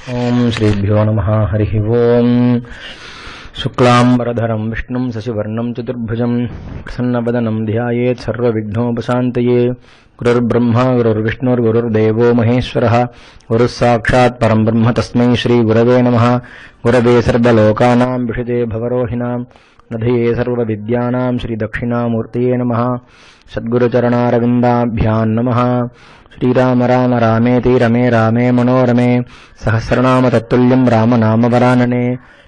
ओम श्रीभ्यो नमः हरिः ओम। शुक्लांबरधरं विष्णुं शशिवर्णं चतुर्भुजं प्रसन्नवदनं ध्यायेत् सर्वविघ्नोपशान्तये। गुरुर्ब्रह्मा गुरुर्विष्णुर्गुरुर्देवो महेश्वरः गुरुः साक्षात् परं ब्रह्म तस्मै श्रीगुरवे नमः। गुरवे सर्वलोकानां विषजे भवरोहिणां नधये सर्वविद्यानां श्रीदक्षिणामूर्तये नमः। सद्गुरुचरणारविन्दाभ्यां नमः। श्रीराम राम रामेति रमे रामे मनोरमे सहस्रनाम तत्तुल्यं राम नाम वरानने।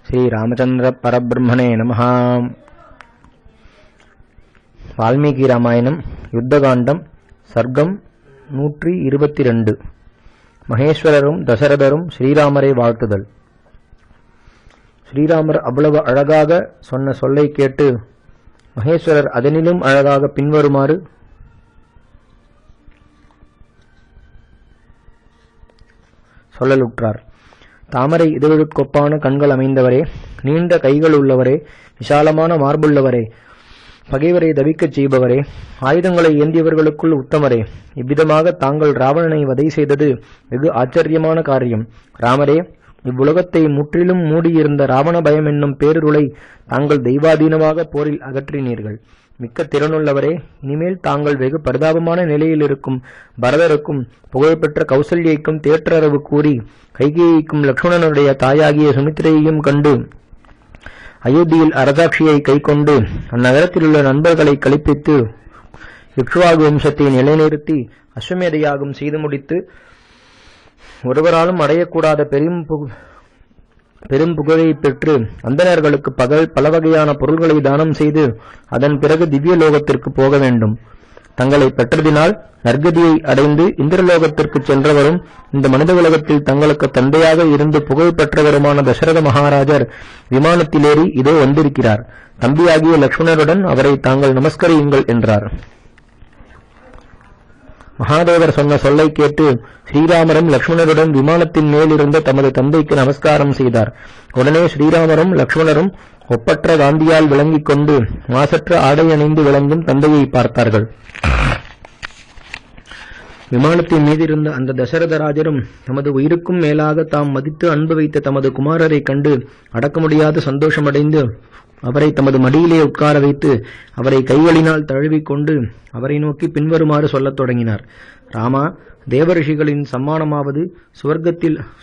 श्रीरामचंद्र परब्रह्मणे नमः। वाल्मीकि रामायणம் யுத்தகாண்டம் சர்க்கம் 122. மகேஸ்வரரும் தசரதரும் ஸ்ரீராமரை வாழ்த்துதல். ஸ்ரீராமர் அவ்வளவு அழகாக சொன்ன சொல்லை கேட்டு மகேஸ்வரர் அதனிலும் அழகாக பின்வருமாறு சொல்லலுற்றார். தாமரை இதழுக்கொப்பான கண்கள் அமைந்தவரே, நீண்ட கைகள் உள்ளவரே, விசாலமான மார்புள்ளவரே, பகைவரை தவிக்கச் செய்பவரே, ஆயுதங்களை ஏந்தியவர்களுக்குள் உத்தமரே, இவ்விதமாக தாங்கள் ராவணனை வதை செய்தது வெகு ஆச்சரியமான காரியம். ராமரே, இவ்வுலகத்தை முற்றிலும் மூடியிருந்த ராவண பயம் என்னும் பேருருளை தாங்கள் தெய்வாதீனமாக போரில் அகற்றினீர்கள். மிக்க திறனுள்ளவரே, இனிமேல் தாங்கள் வெகு பரிதாபமான நிலையில் இருக்கும் பரதருக்கும் புகழ்பெற்ற கௌசல்யைக்கும் தேற்றரவு கூறி கைகேயிக்கும் லக்ஷ்மணனுடைய தாயாகிய சுமித்திரையையும் கண்டு அயோத்தியில் அரசாட்சியை கைக்கொண்டு அந்நகரத்திலுள்ள நண்பர்களை கழிப்பித்து இக்ஷ்வாகு வம்சத்தை நிலைநிறுத்தி அஸ்வமேத யாகம் செய்து முடித்து ஒருவராலும் அடையக்கூடாத பெரும் புகழை பெற்று அந்தணர்களுக்கு பல வகையான பொருள்களை தானம் செய்து அதன் பிறகு திவ்ய லோகத்திற்கு போக வேண்டும். தங்களை பெற்றதினால் நற்கதியை அடைந்து இந்திரலோகத்திற்கு சென்றவரும் இந்த மனித உலகத்தில் தங்களுக்கு தந்தையாக இருந்து புகழ் பெற்றவருமான தசரத மகாராஜர் விமானத்திலேறி இதோ வந்திருக்கிறார். தம்பியாகிய லக்ஷ்மணருடன் அவரை தாங்கள் நமஸ்கரியுங்கள் என்றார். மகாதேவர் சொன்ன சொல்லை கேட்டு ஸ்ரீராமரும் லக்ஷ்மணருடன் விமானத்தின் மேலிருந்த தமது தந்தைக்கு நமஸ்காரம் செய்தார். உடனே ஸ்ரீராமரும் லக்ஷ்மணரும் ஒப்பற்ற காந்தியால் விளங்கிக் கொண்டு மாசற்ற ஆடை அணிந்து விளங்கும் தந்தையை பார்த்தார்கள். விமானத்தின் மீதிருந்த அந்த தசரதராஜரும் தமது உயிருக்கும் மேலாக தாம் மதித்து அன்பு வைத்த தமது குமாரரை கண்டு அடக்க முடியாத சந்தோஷமடைந்து அவரை தமது மடியிலே உட்கார வைத்து அவரை கைகளினால் தழுவிக்கொண்டு அவரை நோக்கி பின்வருமாறு சொல்லத் தொடங்கினார். ராமா, தேவரிஷிகளின் சம்மானமாவது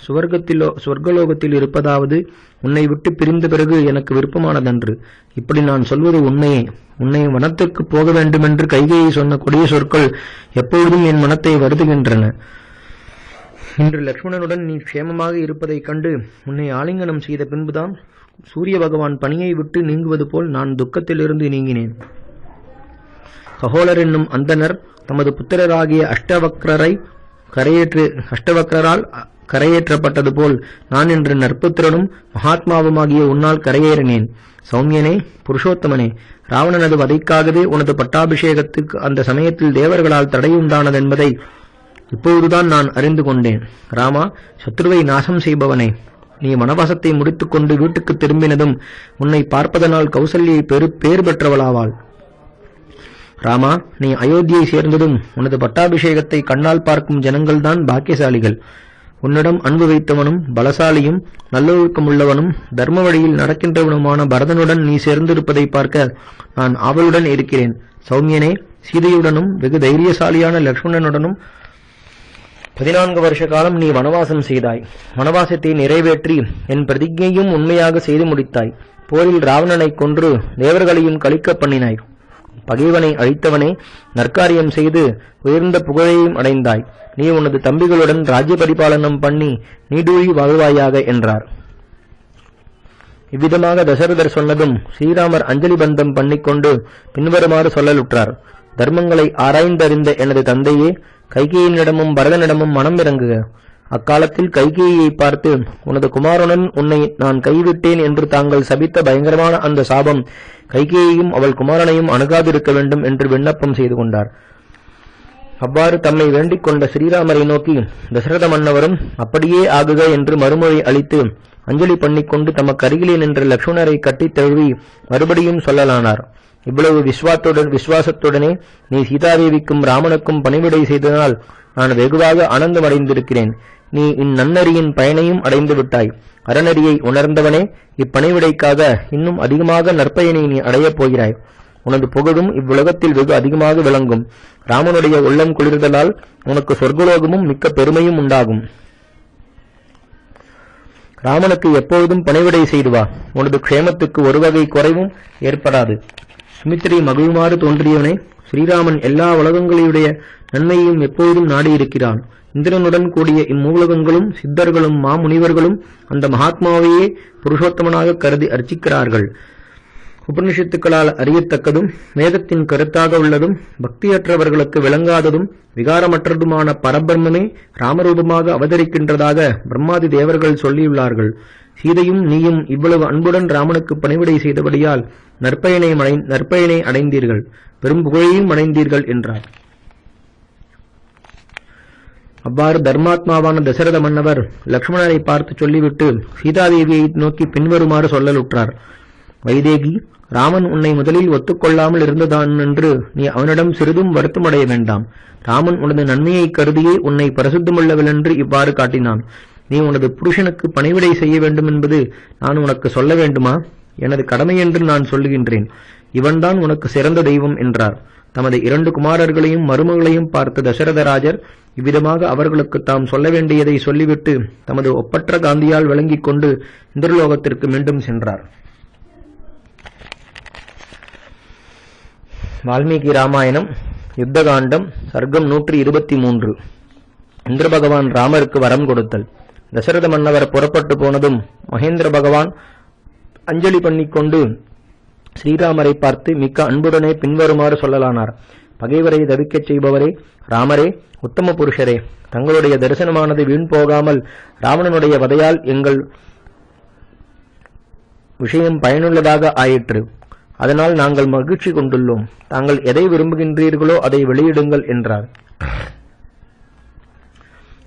சுவர்க்கலோகத்தில் இருப்பதாவது உன்னை விட்டு பிரிந்த பிறகு எனக்கு விருப்பமானதன்று. இப்படி நான் சொல்வது உண்மையே. உன்னை வனத்துக்கு போக வேண்டுமென்று கைகையை சொன்ன கொடிய சொற்கள் எப்பொழுதும் என் மனத்தை வருதுகின்றன. இன்று லக்ஷ்மணனுடன் நீ க்ஷேமமாக இருப்பதைக் கண்டு உன்னை ஆலிங்கனம் செய்த பின்புதான் சூரிய பகவான் பணியை விட்டு நீங்குவது போல் நான் துக்கத்திலிருந்து நீங்கினேன். கஹோலர் என்னும் அந்தனர் தமது புத்திரராகிய அஷ்டவக்ரரால் கரையேற்றப்பட்டது போல் நான் இன்று நற்புத்திரனும் மகாத்மாவுமாகிய உன்னால் கரையேறினேன். சௌமியனே, புருஷோத்தமனே, ராவணனது வதைக்காகவே உனது பட்டாபிஷேகத்துக்கு அந்த சமயத்தில் தேவர்களால் தடையுண்டானதென்பதை இப்பொழுதுதான் நான் அறிந்து கொண்டேன். ராமா, சத்ருவை நாசம் செய்பவனே, நீ வனவாசத்தை முடித்துக்கொண்டு வீட்டுக்கு திரும்பினதும் உன்னை பார்ப்பதனால் கௌசல்யை பேர் பெற்றவளாவாள். ராமா, நீ அயோத்தியை சேர்ந்ததும் உனது பட்டாபிஷேகத்தை கண்ணால் பார்க்கும் ஜனங்கள்தான் பாக்கியசாலிகள். உன்னிடம் அன்பு வைத்தவனும் பலசாலியும் நல்லொழுக்கமுள்ளவனும் தர்ம வழியில் நடக்கின்றவனுமான பரதனுடன் நீ சேர்ந்திருப்பதை பார்க்க நான் ஆவலுடன் இருக்கிறேன். சௌமியனே, சீதையுடனும் வெகு தைரியசாலியான லக்ஷ்மணனுடனும் 14 வருஷ காலம் நீ வனவாசம் செய்தாய். வனவாசத்தை நிறைவேற்றி என் பிரதிஜையும் உண்மையாக செய்து முடித்தாய். போரில் ராவணனை கொன்று தேவர்களையும் கழிக்க பண்ணினாய். பகைவனை அழித்தவனே, நற்காரியம் செய்து உயர்ந்த புகழையும் அடைந்தாய். நீ உனது தம்பிகளுடன் ராஜ்ய பரிபாலனம் பண்ணி நீடூழி வாழ்வாயாக என்றார். இவ்விதமாக தசரதர் சொன்னதும் ஸ்ரீராமர் அஞ்சலி பந்தம் பண்ணிக்கொண்டு பின்வருமாறு சொல்லலுற்றார். தர்மங்களை ஆராய்ந்தறிந்த எனது தந்தையே, கைகேயினிடமும் பரதனிடமும் மனம் இறங்குக. அக்காலத்தில் கைகேயியை பார்த்து உனது குமாரனுடன் உன்னை நான் கைவிட்டேன் என்று தாங்கள் சபித்த பயங்கரமான அந்த சாபம் கைகேயையும் அவள் குமாரனையும் அணுகாதிருக்க வேண்டும் என்று விண்ணப்பம் செய்து கொண்டார். அவ்வாறு தம்மை வேண்டிக் கொண்ட ஸ்ரீராமரை நோக்கி தசரத மன்னவரும் அப்படியே ஆகுக என்று மறுமொழி அளித்து அஞ்சலி பண்ணிக்கொண்டு தமக்கு அருகிலே நின்ற லக்ஷ்மணரை கட்டித் தழுவி மறுபடியும் சொல்லலானார். இவ்வளவு விசுவாசத்துடனே நீ சீதாதேவிக்கும் ராமனுக்கும் பணிவிடை செய்ததனால் நான் வெகுவாக ஆனந்தமடைந்திருக்கிறேன். நீ இந்நன்னறியின் பயனையும் அடைந்து விட்டாய். அறநெறியை உணர்ந்தவனே, இப்பணிவிடைக்காக இன்னும் அதிகமாக நற்பயனை நீ அடையப் போகிறாய். உனது புகழும் இவ்வுலகத்தில் வெகு அதிகமாக விளங்கும். ராமனுடைய உள்ளம் குளிர்தலால் உனக்கு சொர்க்கலோகமும் மிக்க பெருமையும் உண்டாகும். ராமனுக்கு எப்பொழுதும் பணிவிடை செய்து வா. உனது க்ஷேமத்துக்கு ஒரு வகை குறைவும் ஏற்படாது. சுமித்திரை மகிழுமாறு தோன்றியவனே, ஸ்ரீராமன் எல்லா உலகங்களுடைய நன்மையையும் எப்பொழுதும் நாடியிருக்கிறான். இந்திரனுடன் கூடிய இம்மூலகங்களும் சித்தர்களும் மாமுனிவர்களும் அந்த மகாத்மாவையே புருஷோத்தமனாக கருதி அர்ச்சிக்கிறார்கள். உபனிஷத்துக்களால் அறியத்தக்கதும் வேதத்தின் கருத்தாக உள்ளதும் பக்தியற்றவர்களுக்கு விளங்காததும் விகாரமற்றதுமான பரபிரம்மே ராமரூபமாக அவதரிக்கின்றதாக பிரம்மாதி தேவர்கள் சொல்லியுள்ளார்கள். சீதையும் நீயும் இவ்வளவு அன்புடன் ராமனுக்கு பணிவிடை செய்தபடியால் நற்பயனை அடைந்தீர்கள், பெரும் புகழையும் அடைந்தீர்கள் என்றார். அவ்வாறு தர்மாத்மாவான தசரத மன்னவர் லக்ஷ்மணரை பார்த்து சொல்லிவிட்டு சீதாதேவியை நோக்கி பின்வருமாறு சொல்லலுற்றார். வைதேகி, ராமன் உன்னை முதலில் ஒத்துக்கொள்ளாமல் இருந்ததான் என்று நீ அவனிடம் சிறிதும் வருத்தமடைய வேண்டாம். ராமன் உனது நன்மையை கருதியே உன்னை பரிசுத்தமுள்ளவளென்று இவ்வாறு காட்டினான். நீ உனது புருஷனுக்கு பணிவிடை செய்ய வேண்டும் என்பது நான் உனக்கு சொல்ல வேண்டுமா? எனது கடமை என்று நான் சொல்லுகின்றேன். இவன்தான் உனக்கு சிறந்த தெய்வம் என்றார். தமது 2 குமாரர்களையும் மருமகளையும் பார்த்த தசரதராஜர் இவ்விதமாக அவர்களுக்கு தாம் சொல்ல வேண்டியதை சொல்லிவிட்டு தமது ஒப்பற்ற காந்தியால் விளங்கிக் கொண்டு இந்திரலோகத்திற்கு மீண்டும் சென்றார். வால்மீகி ராமாயணம் யுத்தகாண்டம் சர்க்கம் 123. இந்திர பகவான் ராமருக்கு வரம் கொடுத்தல். தசரத மன்னவர் புறப்பட்டு போனதும் மகேந்திர பகவான் அஞ்சலி பண்ணிக்கொண்டு ஸ்ரீராமரை பார்த்து மிக்க அன்புடனே பின்வருமாறு சொல்லலானார். பகைவரை தவிக்கச் செய்பவரே, ராமரே, உத்தம புருஷரே, தங்களுடைய தரிசனமானது வீண் போகாமல் ராவணனுடைய வதையால் எங்கள் விஷயம் பயனுள்ளதாக ஆயிற்று. அதனால் நாங்கள் மகிழ்ச்சி கொண்டுள்ளோம். தாங்கள் எதை விரும்புகின்றீர்களோ அதை வெளியிடுங்கள் என்றார்.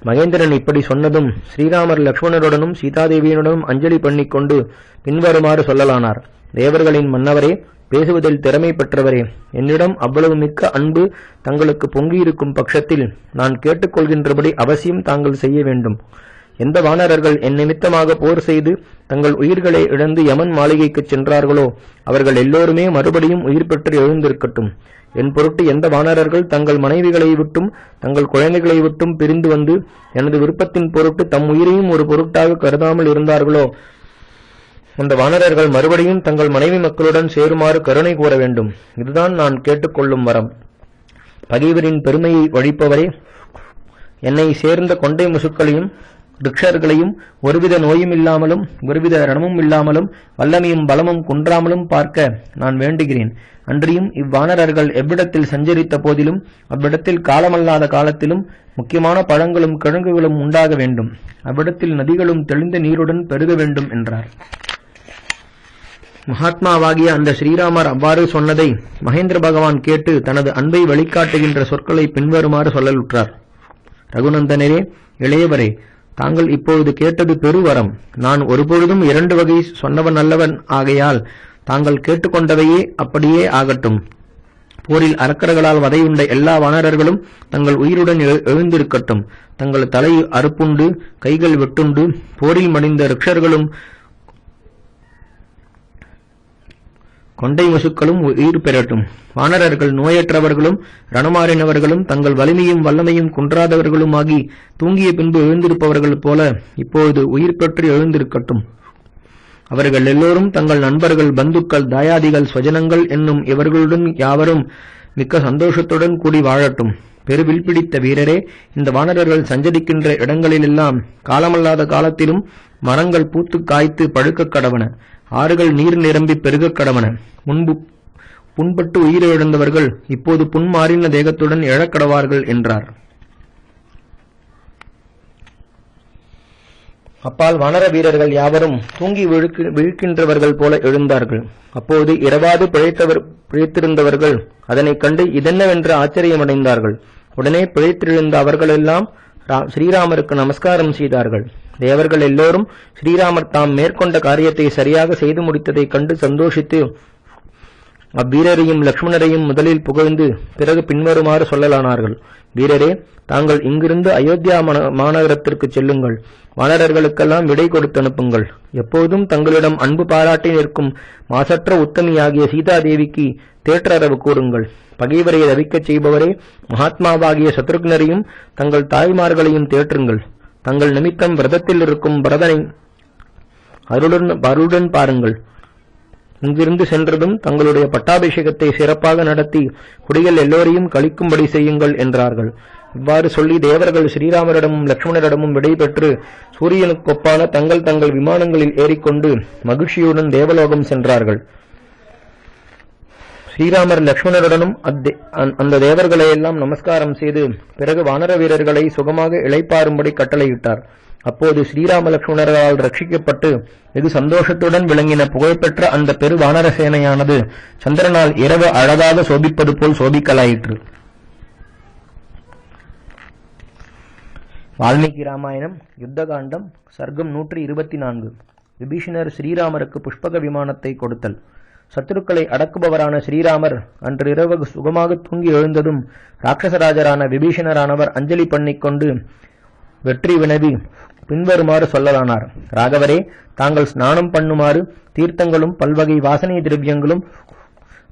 மகேந்திரன் இப்படி சொன்னதும் ஸ்ரீராமர் லக்ஷ்மணருடனும் சீதாதேவியுடனும் அஞ்சலி பண்ணிக்கொண்டு பின்வருமாறு சொல்லலானார். தேவர்களின் மன்னவரே, பேசுவதில் திறமை பெற்றவரே, என்னிடம் அவ்வளவு மிக்க அன்பு தங்களுக்கு பொங்கியிருக்கும் பட்சத்தில் நான் கேட்டுக்கொள்கின்றபடி அவசியம் தாங்கள் செய்ய வேண்டும். எந்த வானரர்கள் என் நிமித்தமாக போர் செய்து தங்கள் உயிர்களை இழந்து யமன் மாளிகைக்குச் சென்றார்களோ அவர்கள் எல்லோருமே மறுபடியும் உயிர் பெற்று எழுந்திருக்கட்டும். என் பொருட்டு எந்த வானரர்கள் தங்கள் மனைவிகளை விட்டும் தங்கள் குழந்தைகளை விட்டும் பிரிந்து வந்து எனது விருப்பத்தின் பொருட்டு தம் உயிரையும் ஒரு பொருட்டாக கருதாமல் இருந்தார்களோ அந்த வானரர்கள் மறுபடியும் தங்கள் மனைவி மக்களுடன் சேருமாறு கருணை கூற வேண்டும். இதுதான் நான் கேட்டுக்கொள்ளும் வரம். பகைவரின் பெருமையை ஒழிப்பவரே, என்னை சேர்ந்த கொண்டை முசுக்களையும் ரிக்ஷர்களையும் ஒருவித நோயும் இல்லாமலும் ஒருவித ரணமும் இல்லாமலும் வல்லமையும் பலமும் குன்றாமலும் பார்க்க நான் வேண்டுகிறேன். அன்றியும் இவ்வானரர்கள் எவ்விடத்தில் சஞ்சரித்த போதிலும் அவ்விடத்தில் காலமல்லாத காலத்திலும் முக்கியமான பழங்களும் கிழங்குகளும் உண்டாக வேண்டும். அவ்விடத்தில் நதிகளும் தெளிந்த நீருடன் பெருக வேண்டும் என்றார். மகாத்மாவாகிய அந்த ஸ்ரீராமர் அவ்வாறு சொன்னதை மகேந்திர பகவான் கேட்டு தனது அன்பை வழிகாட்டுகின்ற சொற்களை பின்வருமாறு சொல்லலுற்றார். ரகுநந்தனரே, இளையவரே, தாங்கள் இப்பொழுது கேட்டது பெருவரம். நான் ஒருபொழுதும் 2 வகை சொன்னவன் அல்லவன் ஆகையால் தாங்கள் கேட்டுக்கொண்டவையே அப்படியே ஆகட்டும். போரில் அரக்கர்களால் வதையுண்ட எல்லா வானரர்களும் தங்கள் உயிருடன் எழுந்திருக்கட்டும். தங்கள் தலை அறுப்புண்டு கைகள் வெட்டுண்டு போரில் மடிந்த ரிக்ஷர்களும் கொண்டை முசுக்களும் உயிர் பெறட்டும். வானரர்கள் நோயற்றவர்களும் ரணமாறினவர்களும் தங்கள் வலிமையும் வல்லமையும் குன்றாதவர்களுமாகி தூங்கிய பின்பு எழுந்திருப்பவர்கள் போல இப்பொழுது உயிர் பெற்று எழுந்திருக்கட்டும். அவர்கள் எல்லோரும் தங்கள் நண்பர்கள், பந்துக்கள், தாயாதிகள், ஸ்வஜனங்கள் என்னும் இவர்களுடன் யாவரும் மிக்க சந்தோஷத்துடன் கூடி வாழட்டும். பெருவில் பிடித்த வீரரே, இந்த வானரர்கள் சஞ்சரிக்கின்ற இடங்களிலெல்லாம் காலமல்லாத காலத்திலும் மரங்கள் பூத்து காய்த்து பழுக்க கடவன, ஆறுகள் நீர் நிரம்பி பெருகக் கடவன. முன்பு புண்பட்டு உயிரிழந்தவர்கள் இப்போது புன்மாறின தேகத்துடன் எழக்கடவார்கள் என்றார். அப்பால் வானர வீரர்கள் யாவரும் தூங்கி விழிக்கின்றவர்கள் போல எழுந்தார்கள். அப்போது இரவாது பிழைத்திருந்தவர்கள் அதனைக் கண்டு இதென்னவென்று ஆச்சரியமடைந்தார்கள். உடனே பிழைத்திருந்த அவர்களெல்லாம் ஸ்ரீராமருக்கு நமஸ்காரம் செய்தார்கள். தேவர்கள் எல்லோரும் ஸ்ரீராமர் தாம் மேற்கொண்ட காரியத்தை சரியாக செய்து முடித்ததைக் கண்டு சந்தோஷித்து அவ்வீரரையும் லக்ஷ்மணரையும் முதலில் புகழ்ந்து பிறகு பின்வருமாறு சொல்லலானார்கள். வீரரே, தாங்கள் இங்கிருந்து அயோத்தியா மாநகரத்திற்கு செல்லுங்கள். வானரர்களுக்கெல்லாம் விடை கொடுத்து அனுப்புங்கள். எப்போதும் தங்களிடம் அன்பு பாராட்டி நிற்கும் மாசற்ற உத்தமியாகிய சீதாதேவிக்கு தேற்றரவு கூறுங்கள். பகைவரை தவிக்கச் செய்பவரே, மகாத்மாவாகிய சத்ருக்னரையும் தங்கள் தாய்மார்களையும் தேற்றுங்கள். தங்கள் நிமித்தம் விரதத்தில் இருக்கும் பரதனை அருளுடன் பாருங்கள். இங்கிருந்து சென்றதும் தங்களுடைய பட்டாபிஷேகத்தை சிறப்பாக நடத்தி குடிகள் எல்லோரையும் கழிக்கும்படி செய்யுங்கள் என்றார்கள். இவ்வாறு சொல்லி தேவர்கள் ஸ்ரீராமரிடமும் லட்சுமணரிடமும் விடை பெற்று சூரியனுக்கொப்பான தங்கள் விமானங்களில் ஏறிக்கொண்டு மகிழ்ச்சியுடன் தேவலோகம் சென்றார்கள். ஸ்ரீராமர் லட்சுமணருடனும் அந்த தேவர்களையெல்லாம் நமஸ்காரம் செய்து பிறகு வானர வீரர்களை சுகமாக இளைப்பாறும்படி கட்டளையிட்டார். அப்போது ஸ்ரீராம லட்சுமணர்களால் ரட்சிக்கப்பட்டு வெகு சந்தோஷத்துடன் விளங்கின புகழ்பெற்ற அந்த பெரு வானர சேனையானது சந்திரனால் இரவு அழகாக சோபிப்பது போல் சோபிக்கலாயிற்று. வால்மீகி ராமாயணம் யுத்தகாண்டம் சர்க்கம் 124. விபீஷணர் ஸ்ரீராமருக்கு புஷ்பக விமானத்தை கொடுத்தல். சத்துருக்களை அடக்குபவரான ஸ்ரீராமர் அன்று இரவு சுகமாக தூங்கி எழுந்ததும் ராட்சசராஜரான விபீஷணரானவர் அஞ்சலி பண்ணிக்கொண்டு வெற்றி வினவி பின்வருமாறு சொல்லலானார். ராகவரே, தாங்கள் ஸ்நானம் பண்ணுமாறு தீர்த்தங்களும் பல்வகை வாசனை திரவியங்களும்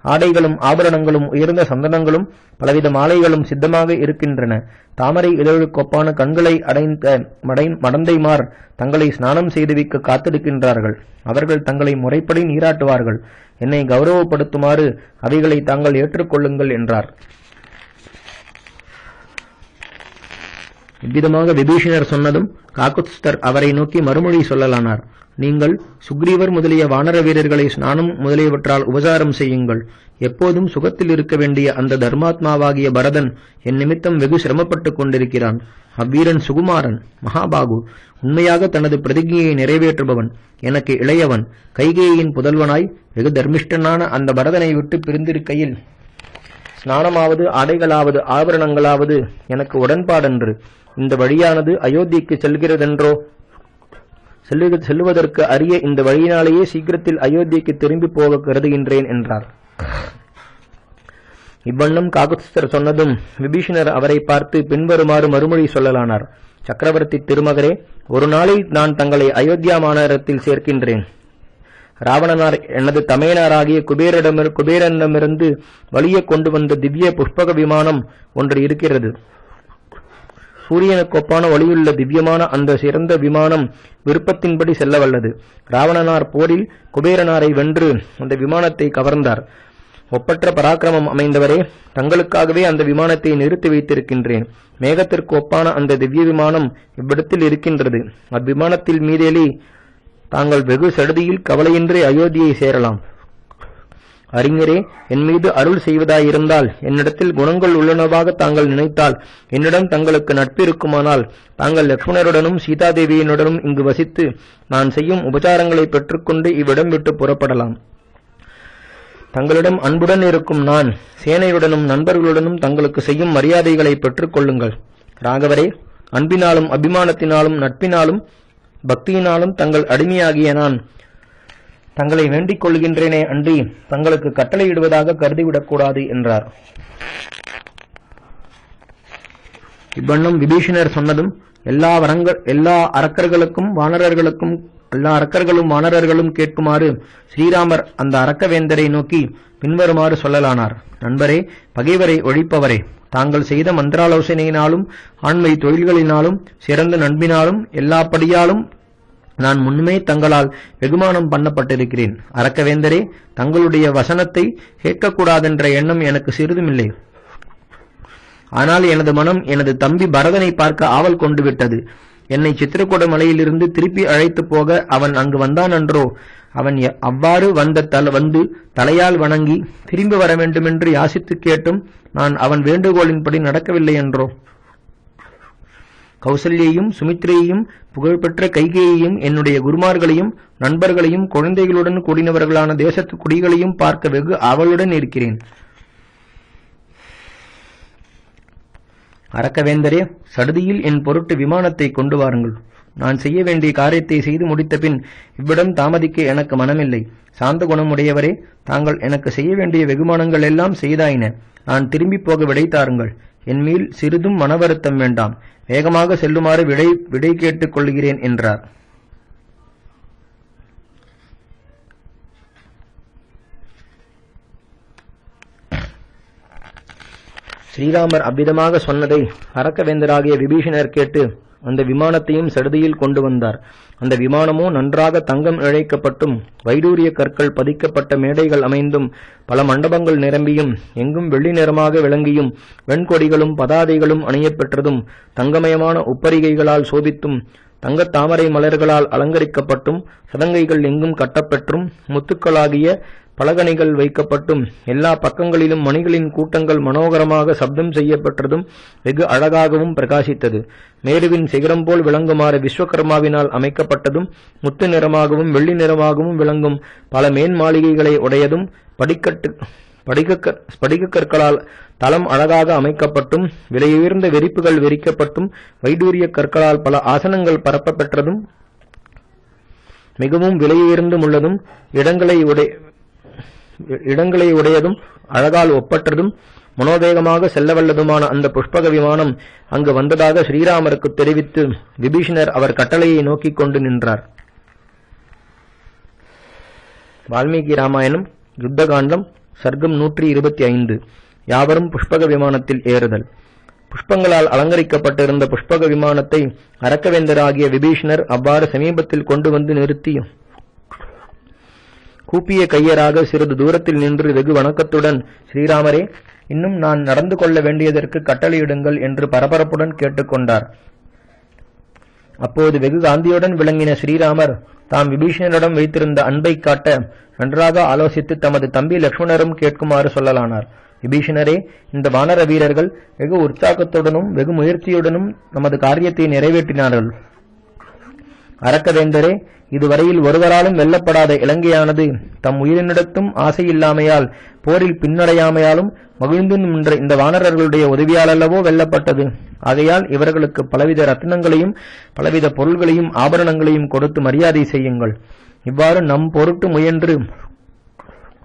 ஆடைகளும் ஆபரணங்களும் உயர்ந்த சந்தனங்களும் பலவித மாலைகளும் சித்தமாக இருக்கின்றன. தாமரை இதழுக்கொப்பான கண்களை அடைந்த மடந்தைமார் தங்களை ஸ்நானம் செய்துவிக்க காத்திருக்கின்றார்கள். அவர்கள் தங்களை முறைப்படி நீராட்டுவார்கள். என்னை கௌரவப்படுத்துமாறு அவைகளை தாங்கள் ஏற்றுக்கொள்ளுங்கள் என்றார். இவ்விதமாக விபீஷணர் சொன்னதும் காகுத்ஸ்தர் அவரை நோக்கி மறுமொழி சொல்லலானார். நீங்கள் சுக்ரீவர் முதலிய வானர வீரர்களை ஸ்நானம் முதலியவற்றால் உபசாரம் செய்யுங்கள். எப்போதும் சுகத்தில் இருக்க வேண்டிய அந்த தர்மாத்மாவாகிய பரதன் என் நிமித்தம் வெகு சிரமப்பட்டுக் கொண்டிருக்கிறான். அவ்வீரன் சுகுமாரன், மகாபாகு, உண்மையாக தனது பிரதிஜையை நிறைவேற்றுபவன், எனக்கு இளையவன், கைகேயின் புதல்வனாய் வெகு தர்மிஷ்டனான அந்த பரதனை விட்டு பிரிந்திருக்கையில் ஸ்நானமாவது ஆடைகளாவது ஆபரணங்களாவது எனக்கு உடன்பாடன்று. இந்த வழியானது அயோத்திக்கு செல்கிறதென்றோ? செல்லுவதற்கு அரிய இந்த வழியினாலேயே சீக்கிரத்தில் அயோத்திக்கு திரும்பி போக கருதுகின்றேன் என்றார். இவ்வண்ணம் காகுத்ஸ்தர் சொன்னதும் விபீஷணர் அவரை பார்த்து பின்வருமாறு மறுமொழி சொல்லலானார். சக்கரவர்த்தி திருமகரே, ஒரு நாளில் நான் தங்களை அயோத்தியா மாநகரத்தில் சேர்க்கின்றேன். ராவணனார் எனது தமையனாராகிய குபேரனிடமிருந்து வலிய கொண்டு வந்த திவ்ய புஷ்பக விமானம் ஒன்று இருக்கிறது. சூரியனுக்கொப்பான ஒளியுள்ள திவ்யமான அந்த சிறந்த விமானம் விருப்பத்தின்படி செல்லவல்லது. ராவணனார் போரில் குபேரனாரை வென்று அந்த விமானத்தை கவர்ந்தார். ஒப்பற்ற பராக்கிரமம் அமைந்தவரே, தங்களுக்காகவே அந்த விமானத்தை நிறுத்தி வைத்திருக்கின்றேன். மேகத்திற்கு ஒப்பான அந்த திவ்ய விமானம் இவ்விடத்தில் இருக்கின்றது. அவ்விமானத்தில் மீதேலி தாங்கள் வெகு சடுதியில் கவலையின்றி அயோத்தியை சேரலாம். அறிஞரே, என் மீது அருள் செய்வதாயிருந்தால், என்னிடத்தில் குணங்கள் உள்ளனவாக தாங்கள் நினைத்தால், என்னிடம் தங்களுக்கு நட்பு இருக்குமானால், தாங்கள் லக்ஷ்மணருடனும் சீதாதேவியினுடனும் இங்கு வசித்து நான் செய்யும் உபச்சாரங்களை பெற்றுக்கொண்டு இவ்விடம் விட்டு புறப்படலாம். தங்களிடம் அன்புடன் இருக்கும் நான் சேனையுடனும் நண்பர்களுடனும் தங்களுக்கு செய்யும் மரியாதைகளை பெற்றுக் கொள்ளுங்கள். ராகவரே, அன்பினாலும் அபிமானத்தினாலும் நட்பினாலும் பக்தியினாலும் தங்கள் அடிமையாகிய நான் தங்களை வேண்டிக் கொள்கின்றேனே அன்றி தங்களுக்கு கட்டளையிடுவதாக கருதிவிடக்கூடாது என்றார். இவ்வண்ணம் விபீஷணர் சொன்னதும் எல்லா அரக்கர்களும் வானரர்களும் கேட்குமாறு ஸ்ரீராமர் அந்த அரக்கவேந்தரை நோக்கி பின்வருமாறு சொல்லலானார். நண்பரே, பகைவரை ஒழிப்பவரே, தாங்கள் செய்த மந்திராலோசனையினாலும் ஆண்மை தொழில்களினாலும் சிறந்த நண்பினாலும் எல்லாப்படியாலும் நான் முன்னுமே தங்களால் வெகுமானம் பண்ணப்பட்டிருக்கிறேன். அரக்கவேந்தரே, தங்களுடைய வசனத்தை கேட்கக்கூடாதென்ற எண்ணம் எனக்கு சிறிதுமில்லை. ஆனால் எனது மனம் எனது தம்பி பரதனை பார்க்க ஆவல் கொண்டு விட்டது. என்னை சித்திரக்கூட மலையிலிருந்து திருப்பி அழைத்து போக அவன் அங்கு வந்தான் என்றோ? அவன் அவ்வாறு வந்து தலையால் வணங்கி திரும்பி வர வேண்டுமென்று யாசித்து கேட்டும் நான் அவன் வேண்டுகோளின்படி நடக்கவில்லை என்றோ? கௌசல்யையும் சுமித்ரையையும் புகழ்பெற்ற கைகேயையும் என்னுடைய குருமார்களையும் நண்பர்களையும் குழந்தைகளுடன் கூடினவர்களான தேசத்து குடிகளையும் பார்க்க வெகு ஆவலுடன் இருக்கிறேன். அரக்கவேந்தரே, சடுதியில் என் பொருட்டு விமானத்தை கொண்டு வாருங்கள். நான் செய்ய வேண்டிய காரியத்தை செய்து முடித்த பின் இவ்விடம் தாமதிக்க எனக்கு மனமில்லை. சாந்த குணமுடையவரே, தாங்கள் எனக்கு செய்ய வேண்டிய வெகுமானங்கள் எல்லாம் செய்தாயின. நான் திரும்பி போக விடை தாருங்கள். என்மேல் சிறிதும் மனவருத்தம் வேண்டாம். வேகமாக செல்லுமாறு விடை கேட்டுக் கொள்கிறேன் என்றார். ஸ்ரீராமர் அவ்விதமாக சொன்னதை அரக்கவேந்தராகிய விபீஷணர் கேட்டு அந்த விமானத்தையும் சடுதியில் கொண்டு வந்தார். அந்த விமானமோ நன்றாக தங்கம் இழைக்கப்பட்டும் வைடூரிய கற்கள் பதிக்கப்பட்ட மேடைகள் அமைந்தும் பல மண்டபங்கள் நிரம்பியும் எங்கும் வெள்ளி நிறமாக விளங்கியும் வெண்கொடிகளும் பதாதைகளும் அணியப்பெற்றதும் தங்கமயமான உப்பரிகைகளால் சோபித்தும் தங்கத் தாமரை மலர்களால் அலங்கரிக்கப்பட்டும் சதங்கைகள் எங்கும் கட்டப்பெற்றும் முத்துக்களாகிய பலகணிகள் வைக்கப்பட்டும் எல்லா பக்கங்களிலும் மணிகளின் கூட்டங்கள் மனோகரமாக சப்தம் செய்யப்பட்டதும் வெகு அழகாகவும் பிரகாசித்தது. மேருவின் சிகரம் போல் விளங்குமாறு விஸ்வகர்மாவினால் அமைக்கப்பட்டதும் முத்து நிறமாகவும் வெள்ளி நிறமாகவும் விளங்கும் பல மேன் மாளிகைகளை உடையதும் படிக கற்களால் தளம் அழகாக அமைக்கப்பட்டும் விலையுயர்ந்த வெறிப்புகள் விரிக்கப்பட்டும் வைடூரிய கற்களால் பல ஆசனங்கள் பரப்ப பெற்றதும் மிகவும் விலையுயர்ந்தும் உள்ளதும் இடங்களை உடையதும் அழகால் ஒப்பற்றதும் மனோவேகமாக செல்லவல்லதுமான அந்த புஷ்பக விமானம் அங்கு வந்ததாக ஸ்ரீராமருக்கு தெரிவித்து விபீஷணர் அவர் கட்டளையை நோக்கிக் கொண்டு நின்றார். வால்மீகி ராமாயணம் யுத்தகாண்டம் சர்க்கம் 125. யாவரும் புஷ்பக விமானத்தில் ஏறுதல். புஷ்பங்களால் அலங்கரிக்கப்பட்டிருந்த புஷ்பக விமானத்தை அரக்கவேந்தராகிய விபீஷணர் அவ்வாறு சமீபத்தில் கொண்டு வந்து நிறுத்தி கூப்பிய கையராக சிறிது தூரத்தில் நின்று வெகு வணக்கத்துடன், ஸ்ரீராமரே, இன்னும் நான் நடந்து கொள்ள வேண்டியதற்கு கட்டளையிடுங்கள் என்று பரபரப்புடன் கேட்டுக்கொண்டார். அப்போது வெகு காந்தியுடன் விளங்கின ஸ்ரீராமர் தாம் விபீஷணரிடம் வைத்திருந்த அன்பை காட்ட நன்றாக ஆலோசித்து தமது தம்பி லக்ஷ்மணரும் கேட்குமாறு சொல்லலானார். விபீஷணரே, இந்த வானர வீரர்கள் வெகு உற்சாகத்துடனும் வெகு முயற்சியுடனும் நமது காரியத்தை நிறைவேற்றினார்கள். அரக்கவேந்தரே, இதுவரையில் ஒருவராலும் வெல்லப்படாத இலங்கையானது தம் உயிரினிடத்தும் ஆசையில்லாமையால் போரில் பின்னடையாமையாலும் மகிழ்ந்து நின்ற இந்த வானரர்களுடைய உதவியாலல்லவோ வெல்லப்பட்டது. ஆகையால் இவர்களுக்கு பலவித ரத்னங்களையும் பலவித பொருள்களையும் ஆபரணங்களையும் கொடுத்து மரியாதை செய்யுங்கள். இவ்வாறு நம் பொருட்டு முயன்று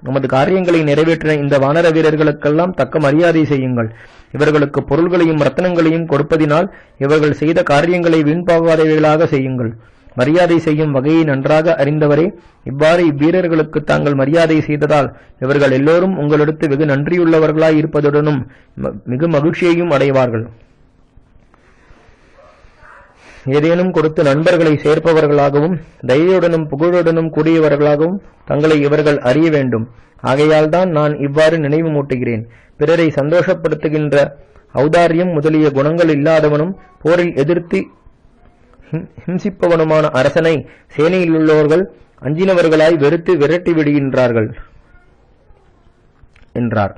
நமது காரியங்களை நிறைவேற்றின இந்த வானர வீரர்களுக்கெல்லாம் தக்க மரியாதை செய்யுங்கள். இவர்களுக்கு பொருள்களையும் ரத்னங்களையும் கொடுப்பதினால் இவர்கள் செய்த காரியங்களை வீண்பாகாதவைகளாக செய்யுங்கள். மரியாதை செய்யும் வகையை நன்றாக அறிந்தவரே, இவ்வாறு இவ்வீரர்களுக்கு தாங்கள் மரியாதை செய்ததால் இவர்கள் எல்லோரும் உங்களிடத்து வெகு நன்றியுள்ளவர்களாய் இருப்பதுடனும் மிகு மகிழ்ச்சியையும் அடைவார்கள். ஏதேனும் கொடுத்து நண்பர்களை சேர்ப்பவர்களாகவும் தயையுடனும் புகழுடனும் கூடியவர்களாகவும் தங்களை இவர்கள் அறிய வேண்டும். ஆகையால் தான் நான் இவ்வாறு நினைவு மூட்டுகிறேன். பிறரை சந்தோஷப்படுத்துகின்ற ஔதாரியம் முதலிய குணங்கள் இல்லாதவனும் போரில் எதிர்த்து ஹிம்சிப்பவனுமான அரசனை சேனையில் உள்ளவர்கள் அஞ்சினவர்களாய் வெறுத்து விரட்டி விடுகின்றார்கள் என்றார்.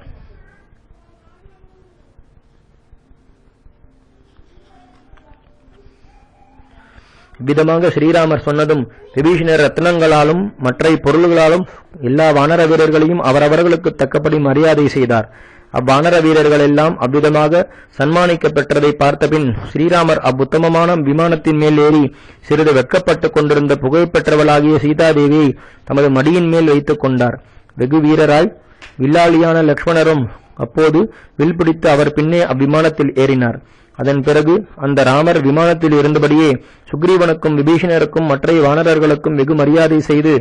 இவ்விதமாக ஸ்ரீராமர் சொன்னதும் விபீஷணர் ரத்னங்களாலும் மற்ற பொருள்களாலும் எல்லா வானர வீரர்களையும் அவரவர்களுக்கு தக்கபடி மரியாதை செய்தார். அவ்வானர வீரர்கள் எல்லாம் அவ்விதமாக சன்மானிக்கப் பெற்றதை பார்த்தபின் ஸ்ரீராமர் அவ்வுத்தமமான விமானத்தின் மேல் ஏறி சிறிது வெட்கப்பட்டுக் கொண்டிருந்த புகழ்பெற்றவளாகிய சீதாதேவியை தமது மடியின் மேல் வைத்துக் கொண்டார். வெகு வீரராய் வில்லாளியான லக்ஷ்மணரும் அப்போது வில் பிடித்து அவர் பின்னே அவ்விமானத்தில் ஏறினார். அதன் பிறகு அந்த ராமர் விமானத்தில் இருந்தபடியே சுக்ரீவனுக்கும் விபீஷணருக்கும் மற்ற வானரர்களுக்கும் வெகு மரியாதை செய்து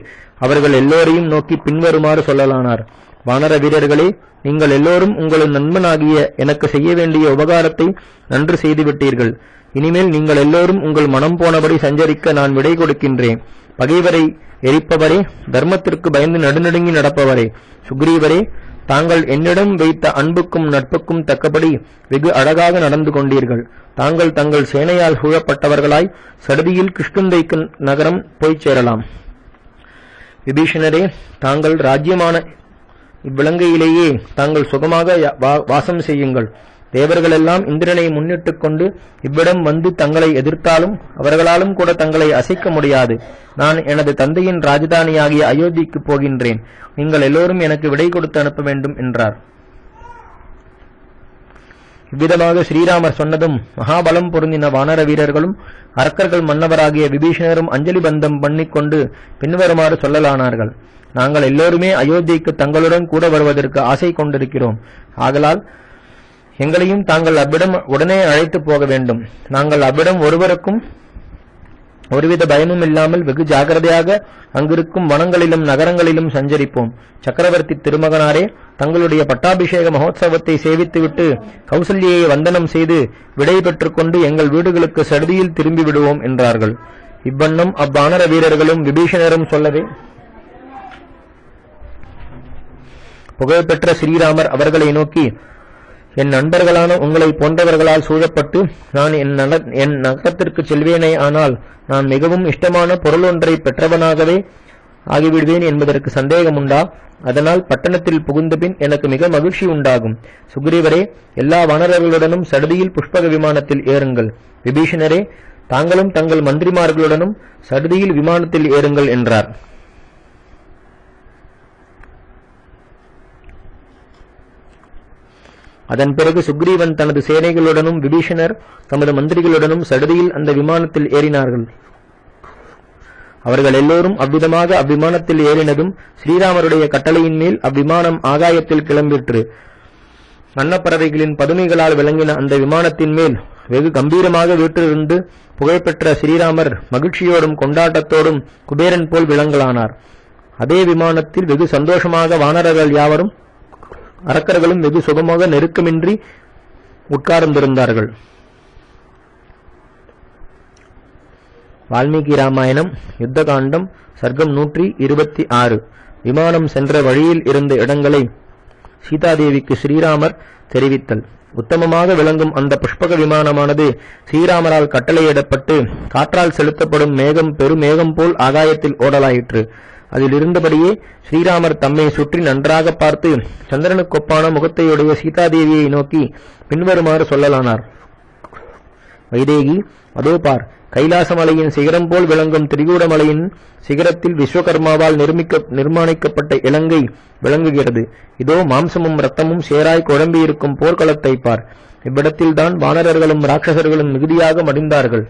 அவர்கள் எல்லோரையும் நோக்கி பின்வருமாறு சொல்லலானார். வானர வீரர்களே, நீங்கள் எல்லோரும் உங்களின் நண்பனாகிய எனக்கு செய்ய வேண்டிய உபகாரத்தை நன்று செய்துவிட்டீர்கள். இனிமேல் நீங்கள் எல்லோரும் உங்கள் மனம் போனபடி சஞ்சரிக்க நான் விடை கொடுக்கின்றேன். பகைவரை எரிப்பவரே, தர்மத்திற்கு பயந்து நடுநடுங்கி நடப்பவரே, சுக்ரீவரே, தாங்கள் என்னிடம் வைத்த அன்புக்கும் நட்புக்கும் தக்கபடி வெகு அழகாக நடந்து கொண்டீர்கள். தாங்கள் தங்கள் சேனையால் சூழப்பட்டவர்களாய் சடுதியில் கிஷ்கிந்தை நகரம் போய்ச் சேரலாம். விபீஷணரே, தாங்கள் ராஜ்யமான இவ்விலங்கையிலேயே தாங்கள் சுகமாக வாசம் செய்யுங்கள். தேவர்களெல்லாம் இந்திரனை முன்னிட்டுக் கொண்டு இவ்விடம் வந்து தங்களை எதிர்த்தாலும் அவர்களாலும் கூட தங்களை அசைக்க முடியாது. நான் எனது தந்தையின் ராஜதானியாகிய அயோத்திக்கு போகின்றேன். நீங்கள் எல்லோரும் எனக்கு விடை கொடுத்து அனுப்ப வேண்டும் என்றார். இவ்விதமாக ஸ்ரீராமர் சொன்னதும் மகாபலம் பொருந்தின வானர வீரர்களும் அரக்கர்கள் மன்னவராகிய விபீஷணரும் அஞ்சலி பந்தம் பண்ணிக்கொண்டு பின்வருமாறு சொல்லலானார்கள். நாங்கள் எல்லோருமே அயோத்திக்கு தங்களுடன் கூட வருவதற்கு ஆசை கொண்டிருக்கிறோம். ஆதலால் எங்களையும் தாங்கள் அவ்விடம் உடனே அழைத்து போக வேண்டும். நாங்கள் அவ்விடம் ஒருவருக்கும் ஒருவித பயமும் இல்லாமல் வெகு ஜாகிரதையாக அங்கிருக்கும் வனங்களிலும் நகரங்களிலும் சஞ்சரிப்போம். சக்கரவர்த்தி திருமகனாரே, தங்களுடைய பட்டாபிஷேக மகோத்சவத்தை சேவித்துவிட்டு கௌசல்யை வந்தனம் செய்து விடை பெற்றுக் கொண்டு எங்கள் வீடுகளுக்கு சடுதியில் திரும்பி விடுவோம் என்றார்கள். இவ்வண்ணம் அவ்வானர வீரர்களும் விபீஷணரும் சொல்லவே புகழ்பெற்ற ஸ்ரீராமர் அவர்களை நோக்கி, என் நண்பர்களான உங்களை போன்றவர்களால் சூழப்பட்டு நான் என் நகரத்திற்கு செல்வேனே, ஆனால் நான் மிகவும் இஷ்டமான பொருள் ஒன்றை பெற்றவனாகவே ஆகிவிடுவேன் என்பதற்கு சந்தேகம் உண்டா? அதனால் பட்டணத்தில் புகுந்தபின் எனக்கு மிக மகிழ்ச்சி உண்டாகும். சுக்ரீவரே, எல்லா வானரர்களுடனும் சடுதியில் புஷ்பக விமானத்தில் ஏறுங்கள். விபீஷணரே, தாங்களும் தங்கள் மந்திரிமார்களுடனும் சடுதியில் விமானத்தில் ஏறுங்கள் என்றார். அதன் பிறகு சுக்ரீவன் தனது சேனைகளுடனும் விபீஷணர் தமது மந்திரிகளுடனும் சடுதியில் அந்த விமானத்தில் ஏறினார்கள். அவர்கள் எல்லோரும் அவ்விதமாக அவ்விமானத்தில் ஏறினதும் ஸ்ரீராமருடைய கட்டளையின் மேல் அவ்விமானம் ஆகாயத்தில் கிளம்பிற்று. அன்னப்பறவைகளின் பதுமைகளால் விளங்கின அந்த விமானத்தின் மேல் வெகு கம்பீரமாக வீற்றிருந்து புகழ்பெற்ற ஸ்ரீராமர் மகிழ்ச்சியோடும் கொண்டாட்டத்தோடும் குபேரன் போல் விளங்கலானார். அதே விமானத்தில் வெகு சந்தோஷமாக வானரர்கள் யாவரும் அரக்கர்களும் வெகு சுகமாக நெருக்கமின்றி உட்கார்ந்திருந்தார்கள். வால்மீகி ராமாயணம் யுத்தகாண்டம் சர்க்கம் 126. விமானம் சென்ற வழியில் இருந்த இடங்களை சீதாதேவிக்கு ஸ்ரீராமர் தெரிவித்தல். உத்தமமாக விளங்கும் அந்த புஷ்பக விமானமானது ஸ்ரீராமரால் கட்டளையிடப்பட்டு காற்றால் செலுத்தப்படும் பெருமேகம் போல் ஆகாயத்தில் ஓடலாயிற்று. அதில் இருந்தபடியே ஸ்ரீராமர் தம்மை சுற்றி நன்றாக பார்த்து சந்திரனுக்கொப்பான முகத்தையுடைய சீதாதேவியை நோக்கி பின்வருமாறு சொல்லலானார். வைதேகி, அதோ பார், கைலாசமலையின் சிகரம் போல் விளங்கும் திரிகூடமலையின் சிகரத்தில் விஸ்வகர்மாவால் நிர்மாணிக்கப்பட்ட இலங்கை விளங்குகிறது. இதோ மாம்சமும் இரத்தமும் சேராய் குழம்பியிருக்கும் போர்க்களத்தை பார். இவ்விடத்தில்தான் வானரர்களும் ராட்சசர்களும் மிகுதியாக மடிந்தார்கள்.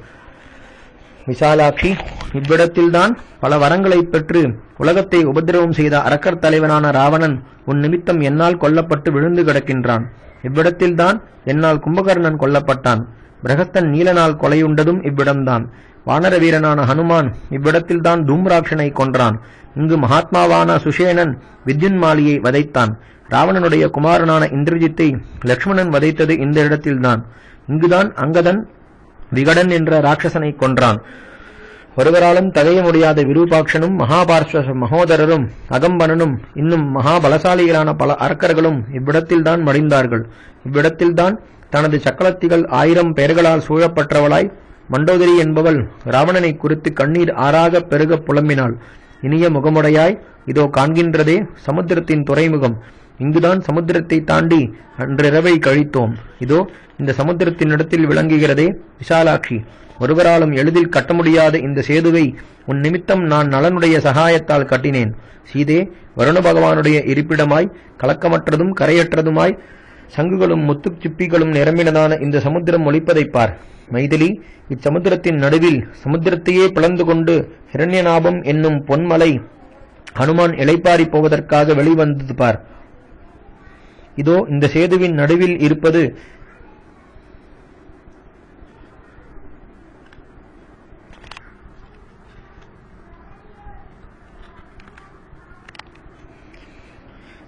விசாலாட்சி, இவ்விடத்தில்தான் பல வரங்களை பெற்று உலகத்தை உபதிரவம் செய்த அரக்கர் தலைவனான ராவணன் உன் நிமித்தம் என்னால் கொல்லப்பட்டு விழுந்து கிடக்கின்றான். இவ்விடத்தில்தான் என்னால் கும்பகர்ணன் கொல்லப்பட்டான். பிரகஸ்தன் நீலனால் கொலையுண்டதும் இவ்விடம்தான். வானர வீரனான ஹனுமான் இவ்விடத்தில்தான் தூம்ராட்சனை கொன்றான். இங்கு மகாத்மாவான சுஷேனன் வித்யுன்மாலியை வதைத்தான். ராவணனுடைய குமாரனான இந்திரஜித்தை லக்ஷ்மணன் வதைத்தது இந்த இடத்தில்தான். இங்குதான் அங்கதன் விகடன் என்ற ராட்சசனை கொன்றான். ஒருவராலும் தகைய முடியாத விரூபாட்சனும் மகாபார்ஸ்வ மகோதரரும் அகம்பனனும் இன்னும் மகாபலசாலிகளான பல அரக்கர்களும் இவ்விடத்தில்தான் மடிந்தார்கள். இவ்விடத்தில்தான் தனது சக்கரத்திகள் 1000 பெயர்களால் சூழப்பட்டவளாய் மண்டோதரி என்பவள் ராவணனை குறித்து கண்ணீர் ஆறாக பெருக புலம்பினாள். இனிய முகமுடையாய், இதோ காண்கின்றதே சமுத்திரத்தின் துறைமுகம். இங்குதான் சமுத்திரத்தை தாண்டி அன்றிரவை கழித்தோம். இதோ இந்த சமுத்திரத்தின் இடத்தில் விளங்குகிறதே விசாலாட்சி. ஒருவராலும் எளிதில் கட்ட முடியாத இந்த சேதுவை உன் நிமித்தம் நான் நலனுடைய சகாயத்தால் கட்டினேன். சீதே, வருண பகவானுடைய இருப்பிடமாய் கலக்கமற்றதும் கரையற்றதுமாய் சங்குகளும் முத்துச் சிப்பிகளும் நிரம்பினதான இந்த சமுத்திரம் ஒலிப்பதைப் பார். மைதிலி, இச்சமுத்திரத்தின் நடுவில் சமுத்திரத்தையே பிளந்து கொண்டு ஹிரண்யநாபம் என்னும் பொன்மலை ஹனுமான் இளைப்பாரி போவதற்காக வெளிவந்தது பார். இதோ இந்த சேதுவின் நடுவில் இருப்பது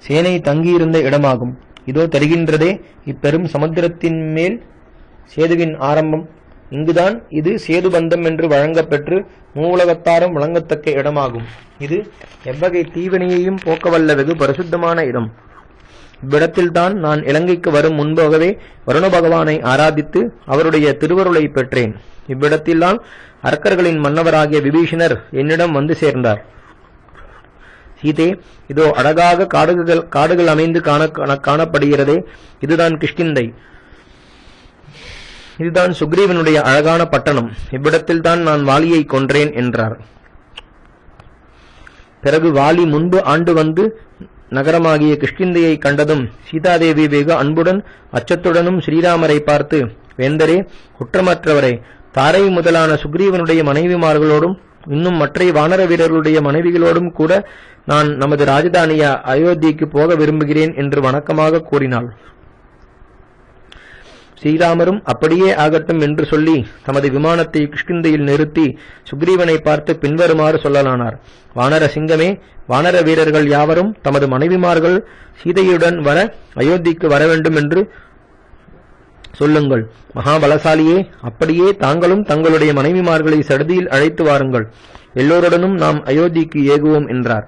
சேனை தங்கியிருந்த இடமாகும். இதோ தெரிகின்றதே இப்பெரும் சமுத்திரத்தின் மேல் சேதுவின் ஆரம்பம். இங்குதான் இது சேதுபந்தம் என்று வழங்கப்பெற்று மூவுலகத்தாரும் வழங்கத்தக்க இடமாகும். இது எவ்வகை தீவினையையும் போக்கவல்ல வெகு பரிசுத்தமான இடம். இவ்விடத்தில்தான் நான் இலங்கைக்கு வரும் முன்பாகவே வருண பகவானை ஆராதித்து அவருடைய திருவருளை பெற்றேன். இவ்விடத்தில்தான் அரக்கர்களின் மன்னவராகிய விபீஷணர் என்னிடம் வந்து சேர்ந்தார். சீதே, இதோ அழகாக காடுகள் அமைந்து காணப்படுகிறதே, இதுதான் கிஷ்கிந்தை. இதுதான் சுக்ரீவனுடைய அழகான பட்டணம். இவ்விடத்தில்தான் நான் வாலியை கொன்றேன் என்றார். பிறகு வாலி முன்பு ஆண்டு வந்து நகரமாகிய கிஷ்கிந்தையை கண்டதும் சீதாதேவி வெகு அன்புடன் அச்சத்துடனும் ஸ்ரீராமரை பார்த்து, வேந்தரே, குற்றமற்றவரே, தாரை முதலான சுக்ரீவனுடைய மனைவிமார்களோடும் இன்னும் மற்ற வானர வீரர்களுடைய மனைவிகளோடும் கூட நான் நமது ராஜதானிய அயோத்திக்கு போக விரும்புகிறேன் என்று வணக்கமாக கூறினாள். ஸ்ரீராமரும் அப்படியே ஆகட்டும் என்று சொல்லி தமது விமானத்தை கிஷ்கிந்தையில் நிறுத்தி சுக்ரீவனை பார்த்து பின்வருமாறு சொல்லலானார். வானர சிங்கமே, வானர வீரர்கள் யாவரும் தமது மனைவிமார்கள் சீதையுடன் வர அயோத்திக்கு வர வேண்டும் என்று சொல்லுங்கள். மகாபலசாலியே, அப்படியே தாங்களும் தங்களுடைய மனைவிமார்களை சடுதியில் அழைத்து வாருங்கள். எல்லோருடனும் நாம் அயோத்திக்கு ஏகுவோம் என்றார்.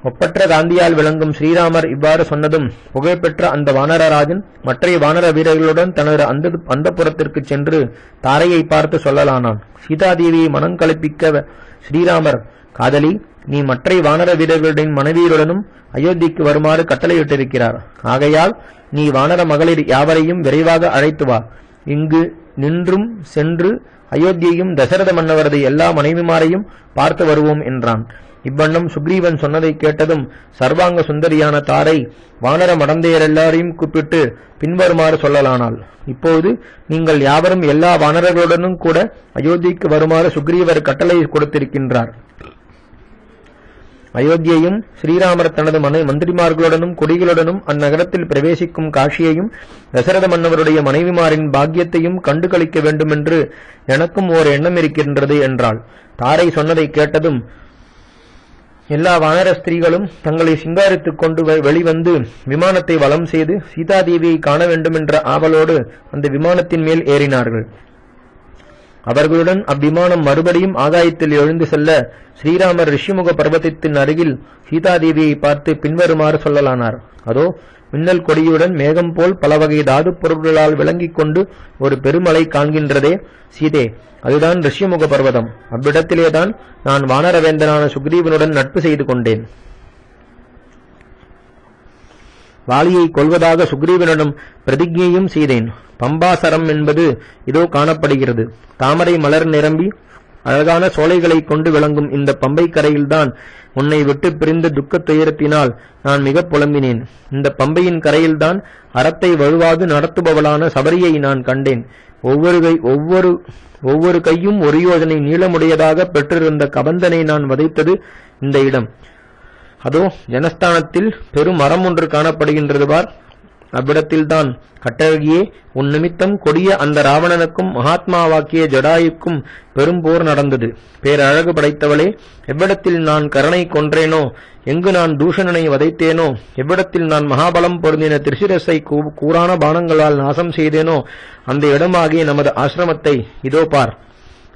ஒப்பற்ற காந்தியால் விளங்கும் ஸ்ரீராமர் இவ்வாறு சொன்னதும் புகழ்பெற்ற அந்த வானரராஜன் மற்ற வானர வீரர்களுடன் தனது அந்தப்புறத்திற்கு சென்று தாரையை பார்த்து சொல்லலானான். சீதாதேவியை மனம் கலப்பிக்க ஸ்ரீராமர், காதலி, நீ மற்ற வானர வீரர்களுடன் மனைவியருடனும் அயோத்திக்கு வருமாறு கட்டளையிட்டிருக்கிறார். ஆகையால் நீ வானர மகளிர் யாவரையும் விரைவாக அழைத்து வா. இங்கு நின்றும் சென்று அயோத்தியையும் தசரத மன்னவரது எல்லா மனைவிமாரையும் பார்த்து வருவோம் என்றான். இவ்வண்ணம் சுக்ரீவன் சொன்னதை கேட்டதும் சர்வாங்க சுந்தரியான தாரை வானர மடந்தையரெல்லாரையும் கூப்பிட்டு பின்வருமாறு சொல்லலானாள். இப்போது நீங்கள் யாவரும் எல்லா வானரர்களுடனும் கூட அயோத்திக்கு வருமாறு சுக்ரீவர் கட்டளை கொடுத்திருக்கின்றார். அயோத்தியையும் ஸ்ரீராமர் தனது மந்திரிமார்களுடனும் கொடிகளுடனும் அந்நகரத்தில் பிரவேசிக்கும் காட்சியையும் தசரத மன்னவருடைய மனைவிமாரின் பாக்கியத்தையும் கண்டு களிக்க வேண்டுமென்று எனக்கும் ஓர் எண்ணம் இருக்கின்றது என்றாள். தாரை சொன்னதை கேட்டதும் எல்லா வானர ஸ்திரீகளும் தங்களை சிங்காரித்துக் கொண்டு வெளிவந்து விமானத்தை வலம் செய்து சீதாதேவியை காண வேண்டுமென்ற ஆவலோடு அந்த விமானத்தின் மேல் ஏறினார்கள். அவர்களுடன் அவ்விமானம் மறுபடியும் ஆகாயத்தில் எழுந்து செல்ல ஸ்ரீராமர் ரிஷிமுக பர்வதத்தின் அருகில் சீதாதேவியை பார்த்து பின்வருமாறு சொல்லலானார். அதோ மின்னல் கொடியுடன் மேகம் போல் பல வகை தாது பொருள்களால் விளங்கிக் கொண்டு ஒரு பெருமலை காண்கின்றதே சீதே, அதுதான் ரிஷிமுக பர்வதம். அவ்விடத்திலேதான் நான் வானரவேந்தனான சுக்ரீவனுடன் நட்பு செய்து கொண்டேன். வாலியை கொல்வதாக சுக்ரீவனிடம் பிரதிஜையும் செய்தேன். பம்பாசரம் என்பது இதோ காணப்படுகிறது. தாமரை மலர் நிரம்பி அழகான சோலைகளை கொண்டு விளங்கும் இந்த பம்பை கரையில்தான் உன்னை விட்டு பிரிந்த துக்கத் துயரத்தினால் நான் மிக புலம்பினேன். இந்த பம்பையின் கரையில்தான் அறத்தை வலுவாது நடத்துபவளான சபரியை நான் கண்டேன். ஒவ்வொரு கையும் ஒரு யோஜனை நீளமுடையதாக பெற்றிருந்த கபந்தனை நான் வதைத்தது இந்த இடம். அதோ ஜனஸ்தானத்தில் பெரும் மரம் ஒன்று காணப்படுகின்றது பார். அவ்விடத்தில்தான் கட்டழகியே, உன் நிமித்தம் கொடிய அந்த ராவணனுக்கும் மகாத்மாவாக்கிய ஜடாயுக்கும் பெரும் போர் நடந்தது. பேரழகு படைத்தவளே, எவ்விடத்தில் நான் கரனை கொன்றேனோ, எங்கு நான் தூஷணனை வதைத்தேனோ, எவ்விடத்தில் நான் மகாபலம் பொருந்தின திரிசிரஸை கூரான பானங்களால் நாசம் செய்தேனோ, அந்த இடமாகிய நமது ஆசிரமத்தை இதோ பார்.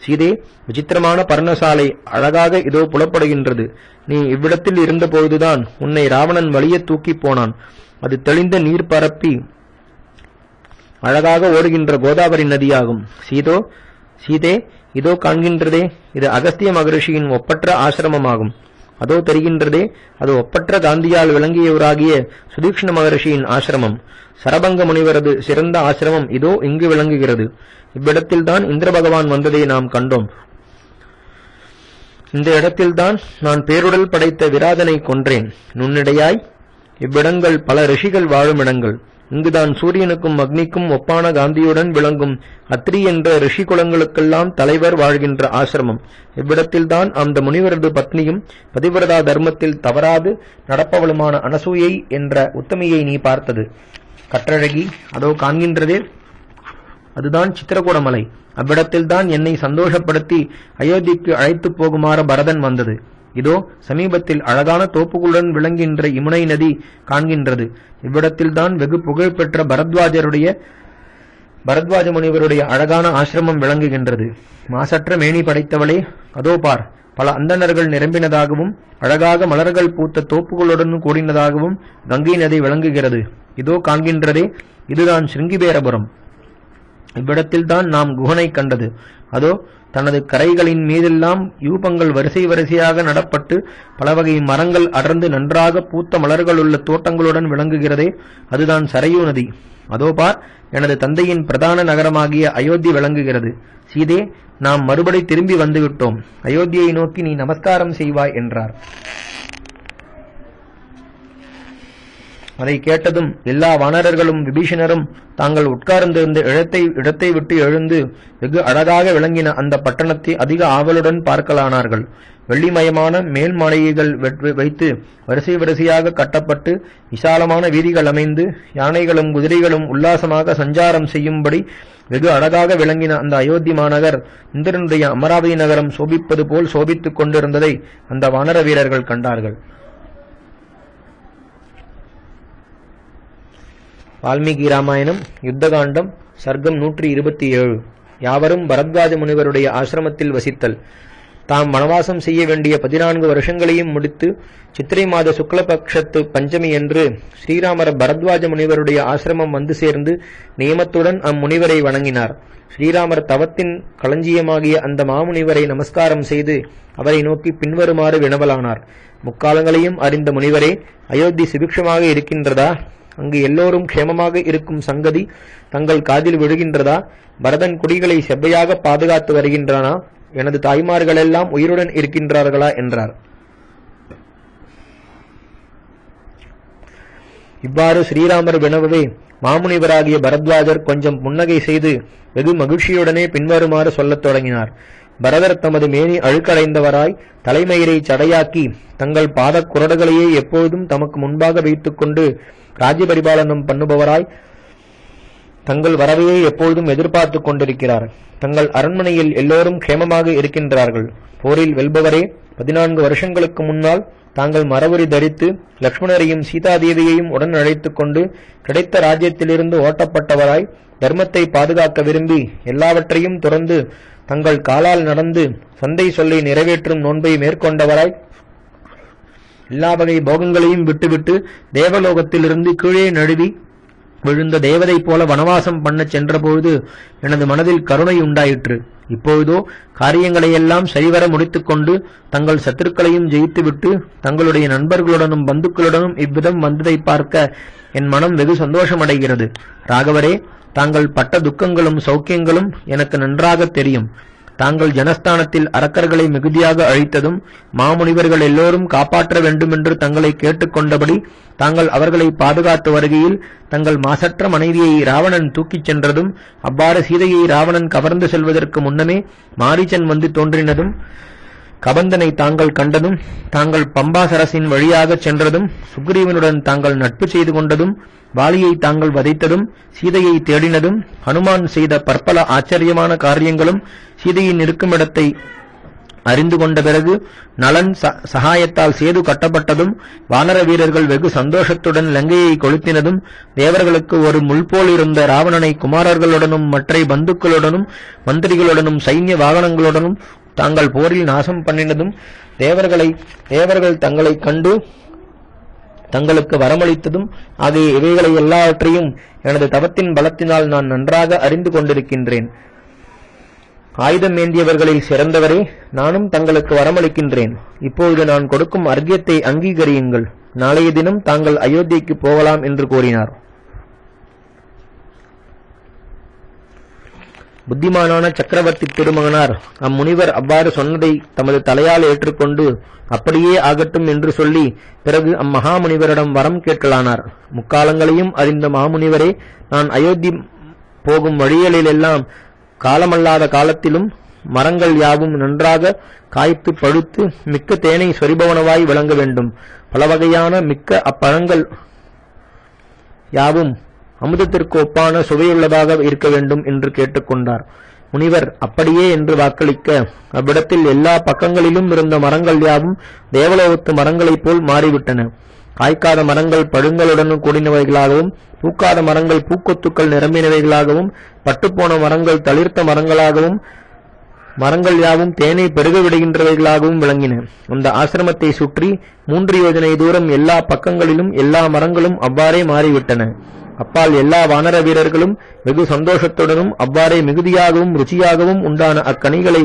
சீதே, விசித்திரமான பர்ணசாலை அழகாக இதோ புலப்படுகின்றது. நீ இவ்விடத்தில் இருந்தபோதுதான் உன்னை ராவணன் வலிய தூக்கி போனான். அது தெளிந்த நீர் பரப்பி அழகாக ஓடுகின்ற கோதாவரி நதியாகும். சீதே, இதோ காண்கின்றதே, இது அகஸ்திய மகரிஷியின் ஒப்பற்ற ஆசிரமமாகும். அதோ தெரிகின்றதே, அது ஒப்பற்ற காந்தியால் விளங்கியவராகிய சுதீக்ஷ்ண மகரிஷியின் ஆசிரமம். சரபங்க முனிவரது சிறந்த ஆசிரமம் இதோ இங்கு விளங்குகிறது. இவ்விடத்தில்தான் இந்திர பகவான் வந்ததை நாம் கண்டோம். இந்த இடத்தில்தான் நான் பேருடல் படைத்த விராதனை கொன்றேன். நுண்ணிடையாய் இவ்விடங்கள் பல ரிஷிகள் வாழும் இடங்கள். இங்குதான் சூரியனுக்கும் அக்னிக்கும் ஒப்பான காந்தியுடன் விளங்கும் அத்ரி என்ற ரிஷி குலங்களுக்கெல்லாம் தலைவர் வாழ்கின்ற ஆசிரமம். இவ்விடத்தில்தான் அந்த முனிவரது பத்னியும் பதிவிரதா தர்மத்தில் தவறாது நடப்பவளுமான அனசூயை என்ற உத்தமியை நீ பார்த்தது. கற்றழகி, அதோ காண்கின்றதே, அதுதான் சித்திரகூடமலை. அவ்விடத்தில்தான் என்னை சந்தோஷப்படுத்தி அயோத்திக்கு அழைத்து போகுமாறு பரதன் வந்தது. இதோ சமீபத்தில் அழகான தோப்புகளுடன் விளங்குகின்ற யமுனை நதி காண்கின்றது. இவ்விடத்தில்தான் வெகு புகழ் பெற்ற பரத்வாஜ முனிவருடைய அழகான ஆசிரமம் விளங்குகின்றது. மாசற்ற மேனி படைத்தவளே, அதோ பார், பல அந்தணர்கள் நிரம்பினதாகவும் அழகாக மலர்கள் பூத்த தோப்புகளுடன் கூடினதாகவும் கங்கை நதி விளங்குகிறது. இதோ காண்கின்றதே, இதுதான் சிருங்கிபேரபுரம். இவ்விடத்தில்தான் நாம் குகனை கண்டது. அதோ தனது கரைகளின் மீதெல்லாம் யூபங்கள் வரிசை வரிசையாக நடப்பட்டு பல வகை மரங்கள் அடர்ந்து நன்றாக பூத்த மலர்களுள்ள தோட்டங்களுடன் விளங்குகிறதே, அதுதான் சரையூ நதி. அதோ பார், எனது தந்தையின் பிரதான நகரமாகிய அயோத்தி விளங்குகிறது. சீதே, நாம் மறுபடி திரும்பி வந்துவிட்டோம். அயோத்தியை நோக்கி நீ நமஸ்காரம் செய்வாய் என்றார். அதை கேட்டதும் எல்லா வானரர்களும் விபீஷணரும் தாங்கள் உட்கார்ந்திருந்த இடத்தை விட்டு எழுந்து வெகு அழகாக விளங்கின அந்த பட்டணத்தை அதிக ஆவலுடன் பார்க்கலானார்கள். வெள்ளிமயமான மேல் மாளிகைகள் வைத்து வரிசை வரிசையாக கட்டப்பட்டு விசாலமான வீதிகள் அமைந்து யானைகளும் குதிரைகளும் உல்லாசமாக சஞ்சாரம் செய்யும்படி வெகு அழகாக விளங்கின அந்த அயோத்தி மாநகர் இந்திரனுடைய அமராவதி நகரம் சோபிப்பது போல் சோபித்துக் கொண்டிருந்ததை அந்த வானர வீரர்கள் கண்டார்கள். வால்மீகி ராமாயணம் யுத்தகாண்டம் சர்க்கம் 127. யாவரும் பரத்வாஜ முனிவருடைய ஆசிரமத்தில் வசித்தல். தாம் வனவாசம் செய்ய வேண்டிய 14 வருஷங்களையும் முடித்து சித்திரை மாத சுக்லபக்ஷத்து பஞ்சமி என்று ஸ்ரீராமர் பரத்வாஜ முனிவருடைய ஆசிரமம் வந்து சேர்ந்து நியமத்துடன் அம்முனிவரை வணங்கினார். ஸ்ரீராமர் தவத்தின் களஞ்சியமாகிய அந்த மாமுனிவரை நமஸ்காரம் செய்து அவரை நோக்கி பின்வருமாறு வினவலானார். முக்காலங்களையும் அறிந்த முனிவரே, அயோத்தி சுபிக்ஷமாக இருக்கின்றதா? அங்கு எல்லோரும் க்ஷேமமாக இருக்கும் சங்கதி தங்கள் காதில் விழுகின்றதா? பரதன் குடிகளை செவ்வையாக பாதுகாத்து வருகின்றானா? எனது தாய்மார்களெல்லாம் உயிருடன் இருக்கின்றார்களா? என்றார். இவ்வாறு ஸ்ரீராமர் வினவவே மாமுனிவராகிய பரத்வாஜர் கொஞ்சம் புன்னகை செய்து வெகு மகிழ்ச்சியுடனே பின்வருமாறு சொல்லத் தொடங்கினார். பரதர் தமது மேனி அழுக்கடைந்தவராய் தலைமயிரை சடையாக்கி தங்கள் பாதக் குரடுகளையே எப்போதும் தமக்கு முன்பாக வைத்துக் கொண்டு ராஜ்ய பரிபாலனம் பண்ணுபவராய் தங்கள் வரவையே எப்பொழுதும் எதிர்பார்த்து கொண்டிருக்கிறார். தங்கள் அரண்மனையில் எல்லோரும் க்ஷேமமாக இருக்கின்றார்கள். போரில் வெல்பவரே, 14 வருஷங்களுக்கு முன்னால் தாங்கள் மரவுரி தரித்து லக்ஷ்மணரையும் சீதாதேவியையும் உடன் அழைத்துக் கொண்டு கிடைத்த ராஜ்யத்திலிருந்து ஓட்டப்பட்டவராய் தர்மத்தை பாதுகாக்க விரும்பி எல்லாவற்றையும் துறந்து தங்கள் காலால் நடந்து சந்தை சொல்லை நிறைவேற்றும் நோன்பை மேற்கொண்டவராய் எல்லா வகை போகங்களையும் விட்டுவிட்டு தேவலோகத்திலிருந்து கீழே நழுவி விழுந்த தேவதை போல வனவாசம் பண்ண சென்றபொழுது எனது மனதில் கருணை உண்டாயிற்று. இப்பொழுதோ காரியங்களையெல்லாம் சரிவர முடித்துக்கொண்டு தங்கள் சத்துருக்களையும் ஜெயித்துவிட்டு தங்களுடைய நண்பர்களுடனும் பந்துக்களுடனும் இவ்விதம் வந்ததை பார்க்க என் மனம் வெகு சந்தோஷமடைகிறது. ராகவரே, தாங்கள் பட்ட துக்கங்களும் சௌக்கியங்களும் எனக்கு நன்றாக தெரியும். தாங்கள் ஜனஸ்தானத்தில் அரக்கர்களை மிகுதியாக அழித்ததும் மாமுனிவர்கள் எல்லோரும் காப்பாற்ற வேண்டுமென்று தங்களை கேட்டுக்கொண்டபடி தாங்கள் அவர்களை பாதுகாத்து வருகையில் தங்கள் மாசற்ற மனைவியை ராவணன் தூக்கிச் சென்றதும் அவ்வாறு சீதையை ராவணன் கவர்ந்து செல்வதற்கு முன்னமே மாரீச்சன் வந்து தோன்றினதும் கபந்தனை தாங்கள் கண்டதும் தாங்கள் பம்பாசரசின் வழியாகச் சென்றதும் சுக்ரீவனுடன் தாங்கள் நட்பு செய்து கொண்டதும் வாலியை தாங்கள் வதைத்ததும் சீதையை தேடினதும் ஹனுமான் செய்த பற்பல ஆச்சரியமான காரியங்களும் சீதையின் இருக்குமிடத்தை அறிந்து கொண்ட பிறகு நலன் சகாயத்தால் சேது கட்டப்பட்டதும் வானர வீரர்கள் வெகு சந்தோஷத்துடன் லங்கையை கொளுத்தினதும் தேவர்களுக்கு ஒரு முள்போல் இருந்த ராவணனை குமாரர்களுடனும் மற்ற பந்துக்களுடனும் மந்திரிகளுடனும் சைன்ய வாகனங்களுடனும் தாங்கள் போரில் நாசம் பண்ணினதும் தேவர்கள் தங்களை கண்டு தங்களுக்கு வரமளித்ததும் ஆகிய இவைகளை எல்லாவற்றையும் எனது தவத்தின் பலத்தினால் நான் நன்றாக அறிந்து கொண்டிருக்கின்றேன். ஆயுதம் ஏந்தியவர்களில் சிறந்தவரே, நானும் தங்களுக்கு வரமளிக்கின்றேன். இப்பொழுது நான் கொடுக்கும் அர்க்கியத்தை அங்கீகரியுங்கள். நாளைய தினம் தாங்கள் அயோத்திக்கு போகலாம் என்று கூறினார். புத்திமானான சக்கரவர்த்தி திருமகனார் அம்முனிவர் அவ்வாறு சொன்னதை தமது தலையால் ஏற்றுக்கொண்டு அப்படியே ஆகட்டும் என்று சொல்லி பிறகு அம்மகாமுனிவரிடம் வரம் கேட்கலானார். முக்காலங்களையும் அறிந்த மாமுனிவரே, நான் அயோத்தி போகும் வழிகளிலெல்லாம் காலமல்லாத காலத்திலும் மரங்கள் யாவும் நன்றாக காய்த்து பழுத்து மிக்க தேனை சொரிபவனவாய் விளங்க வேண்டும். பல வகையான மிக்க அப்பழங்கள் யாவும் அமுதத்திற்கு ஒப்பான சுவையுள்ளதாக இருக்க வேண்டும் என்று கேட்டுக்கொண்டார். முனிவர் அப்படியே என்று வாக்களிக்க அவ்விடத்தில் எல்லா பக்கங்களிலும் இருந்த மரங்கள் யாவும் தேவலோகத்து மரங்களைப் போல் மாறிவிட்டன. காய்க்காத மரங்கள் பழுங்களுடன் கூடினவைகளாகவும் பூக்காத மரங்கள் பூக்கொத்துக்கள் நிரம்பினவைகளாகவும் பட்டுப்போன மரங்கள் தளிர்த்த மரங்களாகவும் மரங்கள் யாவும் தேனை பெருக விடுகின்றவைகளாகவும் விளங்கின. அந்த ஆசிரமத்தை சுற்றி 3 யோஜனை தூரம் எல்லா பக்கங்களிலும் எல்லா மரங்களும் அவ்வாறே மாறிவிட்டன. அப்பால் எல்லா வானர வீரர்களும் வெகு சந்தோஷத்துடனும் அவ்வாறே மிகுதியாகவும் ருச்சியாகவும் உண்டான அக்கனிகளை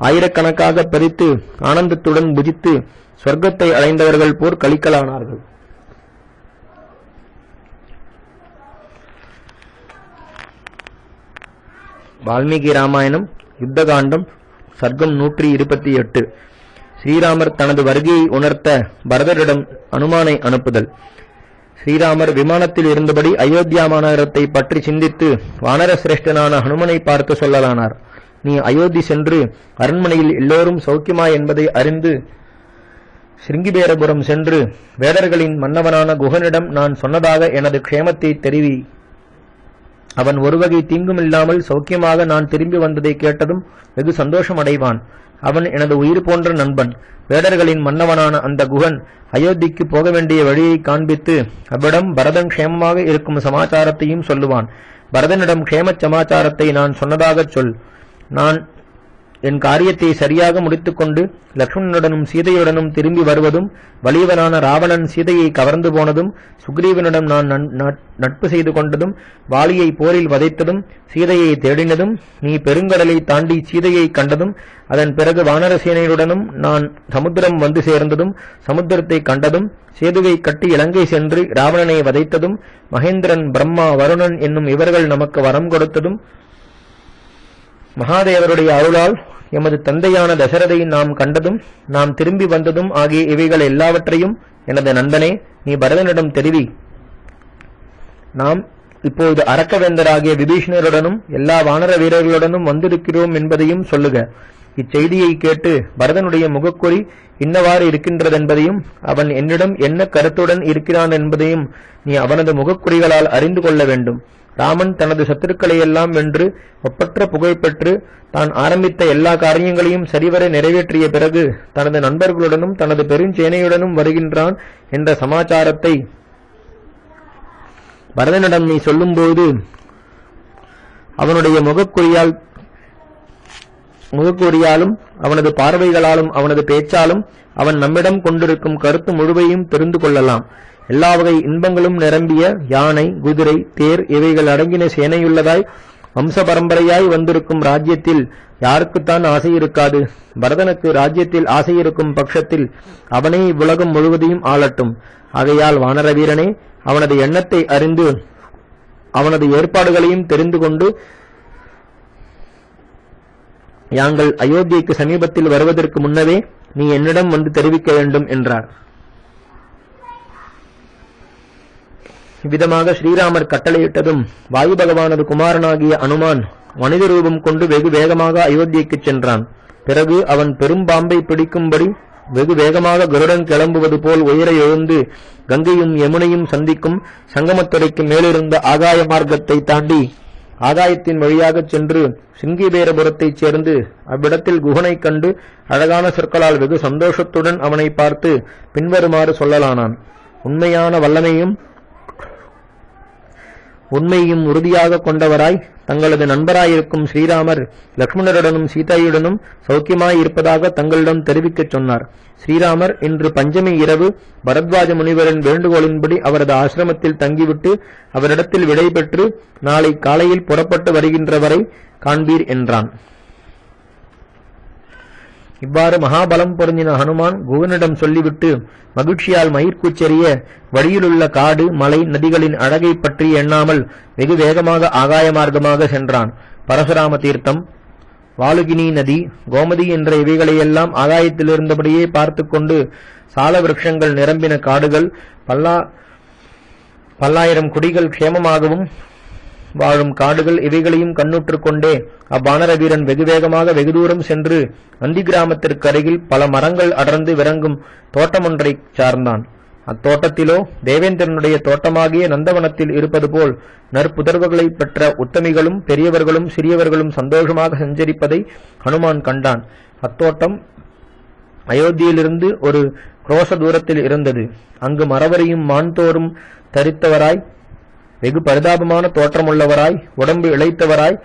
ஆயிரக்கணக்காக பறித்து ஆனந்தத்துடன் புஜித்து சொர்க்கத்தை அடைந்தவர்கள் போர் கழிக்கலானார்கள். வால்மீகி ராமாயணம் யுத்தகாண்டம் சர்க்கம் 128. ஸ்ரீராமர் தனது வருகையை உணர்த்த பரதரிடம் அனுமானை அனுப்புதல். ஸ்ரீராமர் விமானத்தில் இருந்தபடி அயோத்தியா மாநகரத்தை பற்றி சிந்தித்து வானர சிரேஷ்டனான ஹனுமனை பார்த்து சொல்லலானார். நீ அயோத்தி சென்று அரண்மனையில் எல்லோரும் சௌக்கியமா என்பதை அறிந்து சிருங்கிபேரபுரம் சென்று வேடர்களின் மன்னவனான குகனிடம் நான் சொன்னதாக எனது க்ஷேமத்தை தெரிவி. அவன் ஒருவகை தீங்குமில்லாமல் சௌக்கியமாக நான் திரும்பி வந்ததை கேட்டதும் வெகு சந்தோஷம் அடைவான். அவன் எனது உயிர் போன்ற நண்பன். வேடர்களின் மன்னவனான அந்த குகன் அயோத்திக்கு போக வேண்டிய வழியை காண்பித்து அவ்விடம் பரதன் க்ஷேமமாக இருக்கும் சமாச்சாரத்தையும் சொல்லுவான். பரதனிடம் க்ஷேம சமாச்சாரத்தை நான் சொன்னதாகச் சொல். நான் என் காரியத்தை சரியாக முடித்துக்கொண்டு லக்ஷ்மணனுடனும் சீதையுடனும் திரும்பி வருவதும், வலியவனான ராவணன் சீதையை கவர்ந்து போனதும், சுக்ரீவனிடம் நான் நட்பு செய்து கொண்டதும், வாலியை போரில் வதைத்ததும், சீதையை தேடினதும், நீ பெருங்கடலை தாண்டி சீதையை கண்டதும், அதன் பிறகு வானரசேனையுடனும் நான் சமுத்திரம் வந்து சேர்ந்ததும், சமுத்திரத்தை கண்டதும், சேதுவை கட்டி இலங்கை சென்று ராவணனை வதைத்ததும், மகேந்திரன், பிரம்மா, வருணன் என்னும் இவர்கள் நமக்கு வரம் கொடுத்ததும், மகாதேவருடைய அருளால் எமது தந்தையான தசரதை நாம் கண்டதும், நாம் திரும்பி வந்ததும் ஆகிய இவைகள் எல்லாவற்றையும் எனது நண்பனே நீ பரதனிடம் தெரிவி. நாம் இப்போது அரக்கவேந்தராகிய விபீஷணருடனும் எல்லா வானர வீரர்களுடனும் வந்திருக்கிறோம் என்பதையும் சொல்லுக. இச்செய்தியை கேட்டு பரதனுடைய முகக்குறி இன்னவாறு இருக்கின்றதென்பதையும், அவன் என்னிடம் என்ன கருத்துடன் இருக்கிறான் என்பதையும் நீ அவனது முகக்குறிகளால் அறிந்து கொள்ள வேண்டும். ராமன் தனது சத்துருக்களையெல்லாம் வென்று ஒப்பற்ற புகழ் பெற்று தான் ஆரம்பித்த எல்லா காரியங்களையும் சரிவர நிறைவேற்றிய பிறகு தனது நண்பர்களுடனும் தனது பெருஞ்சேனையுடனும் வருகின்றான் என்ற சமாச்சாரத்தை பரதனிடம் நீ சொல்லும்போது அவனுடைய முகக்குறியாலும் அவனது பார்வைகளாலும் அவனது பேச்சாலும் அவன் நம்மிடம் கொண்டிருக்கும் கருத்து முழுவையும் தெரிந்து கொள்ளலாம். எல்லா வகை இன்பங்களும் நிரம்பிய யானை, குதிரை, தேர் இவைகள் அடங்கின சேனையுள்ளதாய் வம்ச பரம்பரையாய் வந்திருக்கும் ராஜ்யத்தில் யாருக்குத்தான் ஆசை இருக்காது? பரதனுக்கு ராஜ்யத்தில் ஆசை இருக்கும் பட்சத்தில் அவனே இவ்வுலகம் முழுவதையும் ஆளட்டும். ஆகையால் வானர வீரனே, அவனது எண்ணத்தை அறிந்து அவனது ஏற்பாடுகளையும் தெரிந்து கொண்டு யாங்கள் அயோத்தியைக்கு சமீபத்தில் வருவதற்கு முன்னவே நீ என்னிடம் வந்து தெரிவிக்க வேண்டும் என்றார். இவ்விதமாக ஸ்ரீராமர் கட்டளையிட்டதும் வாயு பகவானது குமாரனாகிய அனுமான் மனித ரூபம் கொண்டு வெகு வேகமாக அயோத்தியைக்குச் சென்றான். பிறகு அவன் பெரும் பாம்பை பிடிக்கும்படி வெகு வேகமாக கருடன் கிளம்புவது போல் உயர எழுந்து கங்கையும் யமுனையும் சந்திக்கும் சங்கமத்துறைக்கு மேலிருந்த ஆகாய மார்க்கத்தை தாண்டி ஆகாயத்தின் வழியாகச் சென்று சிங்கிபேரபுரத்தைச் சேர்ந்து அவ்விடத்தில் குகனைக் கண்டு அழகான சொற்களால் வெகு சந்தோஷத்துடன் அவனை பார்த்து பின்வருமாறு சொல்லலானான். உண்மையான வல்லமையும் உண்மையும் உறுதியாக கொண்டவராய் தங்களது நண்பராயிருக்கும் ஸ்ரீராமர் லக்ஷ்மணருடனும் சீதையுடனும் சௌக்கியமாயிருப்பதாக தங்களிடம் தெரிவிக்கச் சொன்னார். ஸ்ரீராமர் இன்று பஞ்சமி இரவு பரத்வாஜ முனிவரின் வேண்டுகோளின்படி அவரது ஆசிரமத்தில் தங்கிவிட்டு அவரிடத்தில் விடை பெற்று நாளை காலையில் புறப்பட்டு வருகின்றவரை காண்பீர் என்றான். இவ்வாறு மகாபலம் பொருந்தின ஹனுமான் குகனிடம் சொல்லிவிட்டு மகிழ்ச்சியால் மயிர்கூச்செறிய வழியிலுள்ள காடு, மலை, நதிகளின் அழகை பற்றி எண்ணாமல் வெகு வேகமாக ஆகாய மார்க்கமாக சென்றான். பரசுராம தீர்த்தம், வாலுகினி நதி, கோமதி என்ற இவைகளையெல்லாம் ஆகாயத்திலிருந்தபடியே பார்த்து கொண்டு சால விருட்சங்கள் நிரம்பின காடுகள், பல்லாயிரம் குடிகள் க்ஷேமமாகவும் வாழும் காடுகள் இவைகளையும் கண்ணுற்றுக் கொண்டே அவ்வானர வீரன் வெகு வேகமாக வெகு தூரம் சென்று அந்தி கிராமத்திற்கு அருகில் பல மரங்கள் அடர்ந்து விளங்கும் தோட்டமொன்றைச் சார்ந்தான். அத்தோட்டத்திலோ தேவேந்திரனுடைய தோட்டமாகிய நந்தவனத்தில் இருப்பது போல் நற்புதர்வுகளை பெற்ற உத்தமிகளும் பெரியவர்களும் சிறியவர்களும் சந்தோஷமாக சஞ்சரிப்பதை ஹனுமான் கண்டான். அத்தோட்டம் அயோத்தியிலிருந்து ஒரு குரோச தூரத்தில் இருந்தது. அங்கு மரவரையும் மான்தோறும் தரித்தவராய் வெகு பரிதாபமான தோற்றமுள்ளவராய் உடம்பு இளைத்தவராய்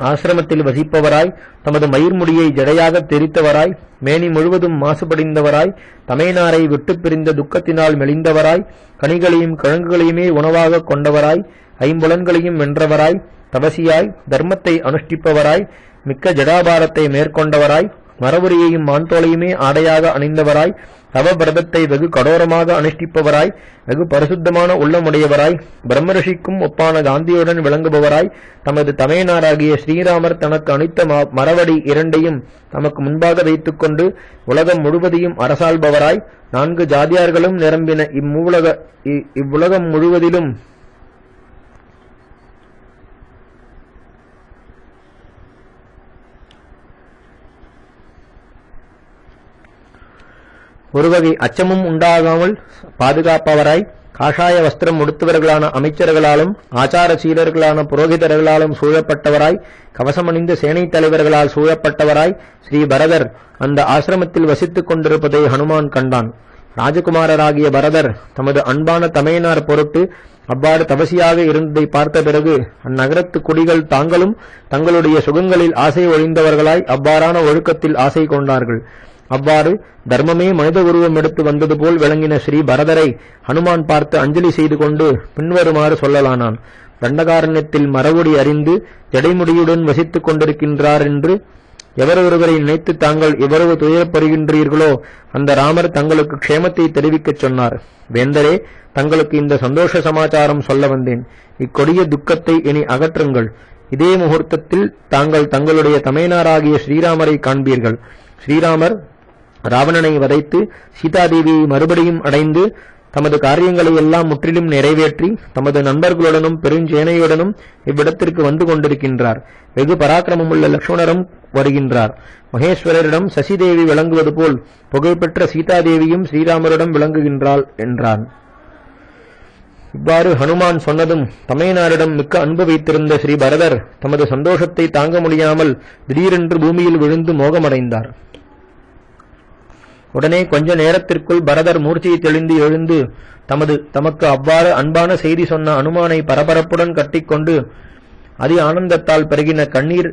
ஆசிரமத்தில் வசிப்பவராய் தமது மயிர்முடியை ஜடையாக தெரித்தவராய் மேனி முழுவதும் மாசுபடிந்தவராய் தமையனாரை விட்டு பிரிந்த துக்கத்தினால் மெலிந்தவராய் கனிகளையும் கிழங்குகளையுமே உணவாக கொண்டவராய் ஐம்புலன்களையும் வென்றவராய் தபசியாய் தர்மத்தை அனுஷ்டிப்பவராய் மிக்க ஜடாபாரத்தை மேற்கொண்டவராய் மரபுரியையும் மான்தோலையுமே ஆடையாக அணிந்தவராய், தவபிரதத்தை வெகு கடோரமாக அனுஷ்டிப்பவராய், வெகு பரிசுத்தமான உள்ளமுடையவராய், பிரம்மரிஷிக்கும் ஒப்பான காந்தியுடன் விளங்குபவராய், தமது தமையனாராகிய ஸ்ரீராமர் தனக்கு அளித்த மரவடி இரண்டையும் தமக்கு முன்பாக வைத்துக் கொண்டு உலகம் முழுவதையும் அரசாள்பவராய், 4 ஜாதியார்களும் நிரம்பின இவ்வுலகம் முழுவதிலும் ஒருவகை அச்சமும் உண்டாகாமல் பாதுகாப்பவராய், காஷாய வஸ்திரம் உடுத்தவர்களான அமைச்சர்களாலும் ஆச்சாரசீலர்களான புரோகிதர்களாலும் சூழப்பட்டவராய், கவசமணிந்த சேனை தலைவர்களால் சூழப்பட்டவராய் ஸ்ரீ பரதர் அந்த ஆசிரமத்தில் வசித்துக் கொண்டிருப்பதை ஹனுமான் கண்டான். ராஜகுமாரராகிய பரதர் தமது அன்பான தமையனார் பொருட்டு அவ்வாறு தவசியாக இருந்ததை பார்த்த பிறகு அந்நகரத்து குடிகள் தாங்களும் தங்களுடைய சுகங்களில் ஆசை ஒழிந்தவர்களாய் அவ்வாறான ஒழுக்கத்தில் ஆசை கொண்டார்கள். அவ்வாறு தர்மமே மனித உருவம் எடுத்து வந்தது போல் விளங்கின ஸ்ரீ பரதரை ஹனுமான் பார்த்து அஞ்சலி செய்து கொண்டு பின்வருமாறு சொல்லலானான். தண்டகாரண்யத்தில் மரபுடி அறிந்து ஜடைமுடியுடன் வசித்துக் கொண்டிருக்கின்றார் என்று எவரொருவரை நினைத்து தாங்கள் எவ்வளவு துயரப்படுகின்றீர்களோ அந்த ராமர் தங்களுக்கு க்ஷேமத்தை தெரிவிக்கச் சொன்னார். வேந்தரே, தங்களுக்கு இந்த சந்தோஷ சமாச்சாரம் சொல்ல வந்தேன். இக்கொடிய துக்கத்தை இனி அகற்றுங்கள். இதே முகூர்த்தத்தில் தாங்கள் தங்களுடைய தமையனாராகிய ஸ்ரீராமரை காண்பீர்கள். ஸ்ரீராமர் ராவணனை வதைத்து சீதாதேவியை மறுபடியும் அடைந்து தமது காரியங்களை எல்லாம் முற்றிலும் நிறைவேற்றி தமது நண்பர்களுடனும் பெருஞ்சேனையுடனும் இவ்விடத்திற்கு வந்து கொண்டிருக்கின்றார். வெகு பராக்கிரமமுள்ள லட்சுமணரும் வருகின்றார். மகேஸ்வரரிடம் சசிதேவி விளங்குவது போல் புகழ்பெற்ற சீதாதேவியும் ஸ்ரீராமரிடம் விளங்குகின்றாள் என்றான். இவ்வாறு ஹனுமான் சொன்னதும் தமையனாரிடம் மிக்க அன்பு வைத்திருந்த ஸ்ரீ பரதர் தமது சந்தோஷத்தை தாங்க முடியாமல் திடீரென்று பூமியில் விழுந்து மோகமடைந்தார். உடனே கொஞ்ச நேரத்திற்குள் பரதர் மூர்ச்சையை தெளிந்து எழுந்து தமக்கு அவ்வாறு அன்பான செய்தி சொன்ன அனுமானை பரபரப்புடன் கட்டிக்கொண்டு அதி ஆனந்தத்தால் பெருகின கண்ணீர்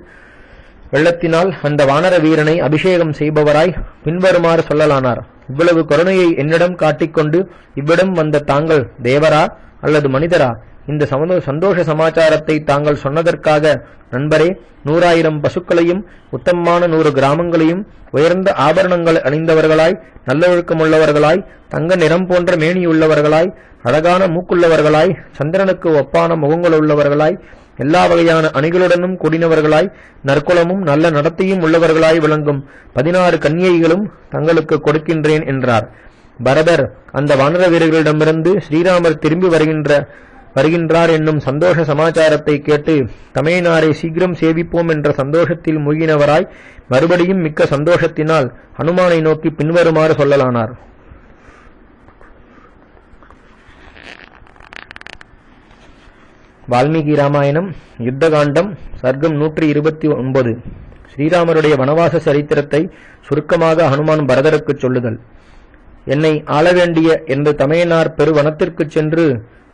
வெள்ளத்தினால் அந்த வானர வீரனை அபிஷேகம் செய்பவராய் பின்வருமாறு சொல்லலானார். இவ்வளவு கருணையை என்னிடம் காட்டிக்கொண்டு இவ்விடம் வந்த தாங்கள் தேவரா அல்லது மனிதரா? இந்த சந்தோஷ சமாச்சாரத்தை தாங்கள் சொன்னதற்காக நண்பரே, 100,000 பசுக்களையும் உத்தமமான 100 கிராமங்களையும் உயர்ந்த ஆபரணங்கள் அணிந்தவர்களாய், நல்லொழுக்கமுள்ளவர்களாய், தங்க நிறம் போன்ற மேனியுள்ளவர்களாய், அழகான மூக்குள்ளவர்களாய், சந்திரனுக்கு ஒப்பான முகங்களுள்ளவர்களாய், எல்லா வகையான அணிகளுடனும் கூடினவர்களாய், நற்குலமும் நல்ல நடத்தையும் உள்ளவர்களாய் விளங்கும் 16 கன்னியைகளும் தங்களுக்கு கொடுக்கின்றேன் என்றார். பரதர் அந்த வானர வீரர்களிடமிருந்து ஸ்ரீராமர் திரும்பி வருகின்றார் என்னும் சந்தோஷ சமாச்சாரத்தை கேட்டு தமையனாரை சீக்கிரம் சேவிப்போம் என்ற சந்தோஷத்தில் மூழ்கினவராய் மறுபடியும் மிக்க சந்தோஷத்தினால் ஹனுமானை நோக்கி பின்வருமாறு சொல்லலானார். வால்மீகி ராமாயணம் யுத்தகாண்டம் சர்க்கம் 129. ஸ்ரீராமருடைய வனவாச சரித்திரத்தை சுருக்கமாக ஹனுமான் பரதருக்குச் சொல்லுதல். என்னை ஆள வேண்டிய என்று தமையனார் பெரு வனத்திற்குச் சென்று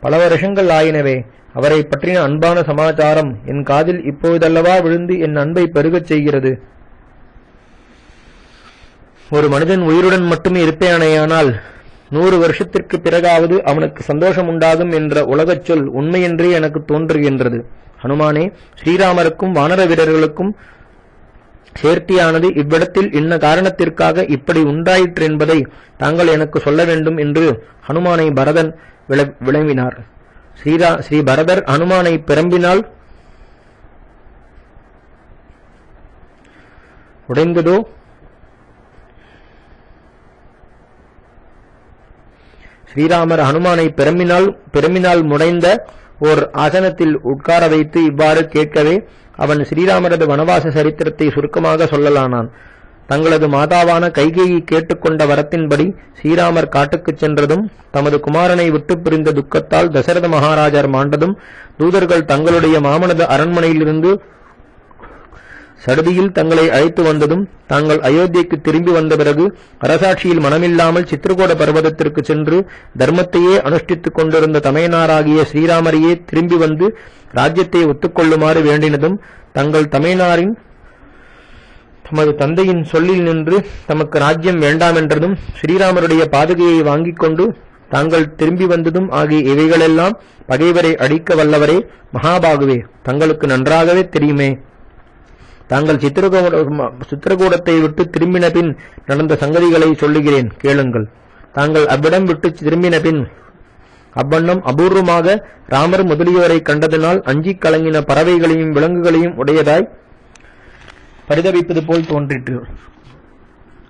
பல வருஷங்கள் ஆயினவே. அவரை பற்றின அன்பான சமாச்சாரம் என் காதில் இப்போதல்லவா விழுந்து என் அன்பை பெருகச் செய்கிறது. ஒரு மனிதன் உயிருடன் மட்டுமே இருப்பேனேயானால் 100 வருஷத்திற்கு பிறகாவது அவனுக்கு சந்தோஷம் உண்டாகும் என்ற உலகச் சொல் உண்மையென்றே எனக்கு தோன்றுகின்றது. ஹனுமானே, ஸ்ரீராமருக்கும் வானர வீரர்களுக்கும் சேர்த்தியானது இவ்விடத்தில் இன்ன காரணத்திற்காக இப்படி உண்டாயிற்று என்பதை தாங்கள் எனக்கு சொல்ல வேண்டும் என்று ஹனுமானை பரதன் விளம்பினார். ஸ்ரீ பரதர் ஹனுமானை பிரம்பினால் உடைந்ததோ ஸ்ரீராமர் ஹனுமானை பிரம்பினால் முடைந்த ஓர் ஆசனத்தில் உட்கார வைத்து இவ்வாறு கேட்கவே அவன் ஸ்ரீராமரது வனவாச சரித்திரத்தை சுருக்கமாக சொல்லலானான். தங்களது மாதாவான கைகேயி கேட்டுக்கொண்ட வரத்தின்படி ஸ்ரீராமர் காட்டுக்குச் சென்றதும், தமது குமாரனை விட்டு பிரிந்த துக்கத்தால் தசரத மகாராஜர் மாண்டதும், தூதர்கள் தங்களுடைய மாமனது அரண்மனையிலிருந்து சடுதியில் தங்களை அழைத்து வந்ததும், தாங்கள் அயோத்தியைக்கு திரும்பி வந்த பிறகு அரசாட்சியில் மனமில்லாமல் சித்திரகூட பர்வதத்திற்கு சென்று தர்மத்தையே அனுஷ்டித்துக் கொண்டிருந்த தமையனாராகிய ஸ்ரீராமரையே திரும்பி வந்து ராஜ்யத்தை ஒத்துக்கொள்ளுமாறு வேண்டினதும், தங்கள் தமையனாரின் தமது தந்தையின் சொல்லில் நின்று தமக்கு ராஜ்யம் வேண்டாமென்றதும், ஸ்ரீராமருடைய பாதுகையை வாங்கிக் கொண்டு தாங்கள் திரும்பி வந்ததும் ஆகிய இவைகளெல்லாம் பகைவரை அழிக்க வல்லவரே மகாபாகுவே, தங்களுக்கு நன்றாகவே தெரியுமே. தாங்கள் சித்திரகூடத்தை விட்டு திரும்பின பின் நடந்த சங்கதிகளை சொல்லுகிறேன், கேளுங்கள். தாங்கள் அவ்விடம் விட்டு திரும்பின பின் அவ்வண்ணம் அபூர்வமாக ராமர் முதலியோரை கண்டதனால் அஞ்சிக் கலங்கின பறவைகளையும் விலங்குகளையும் உடையதாய் பரிதவிப்பது போல் தோன்றிற்று.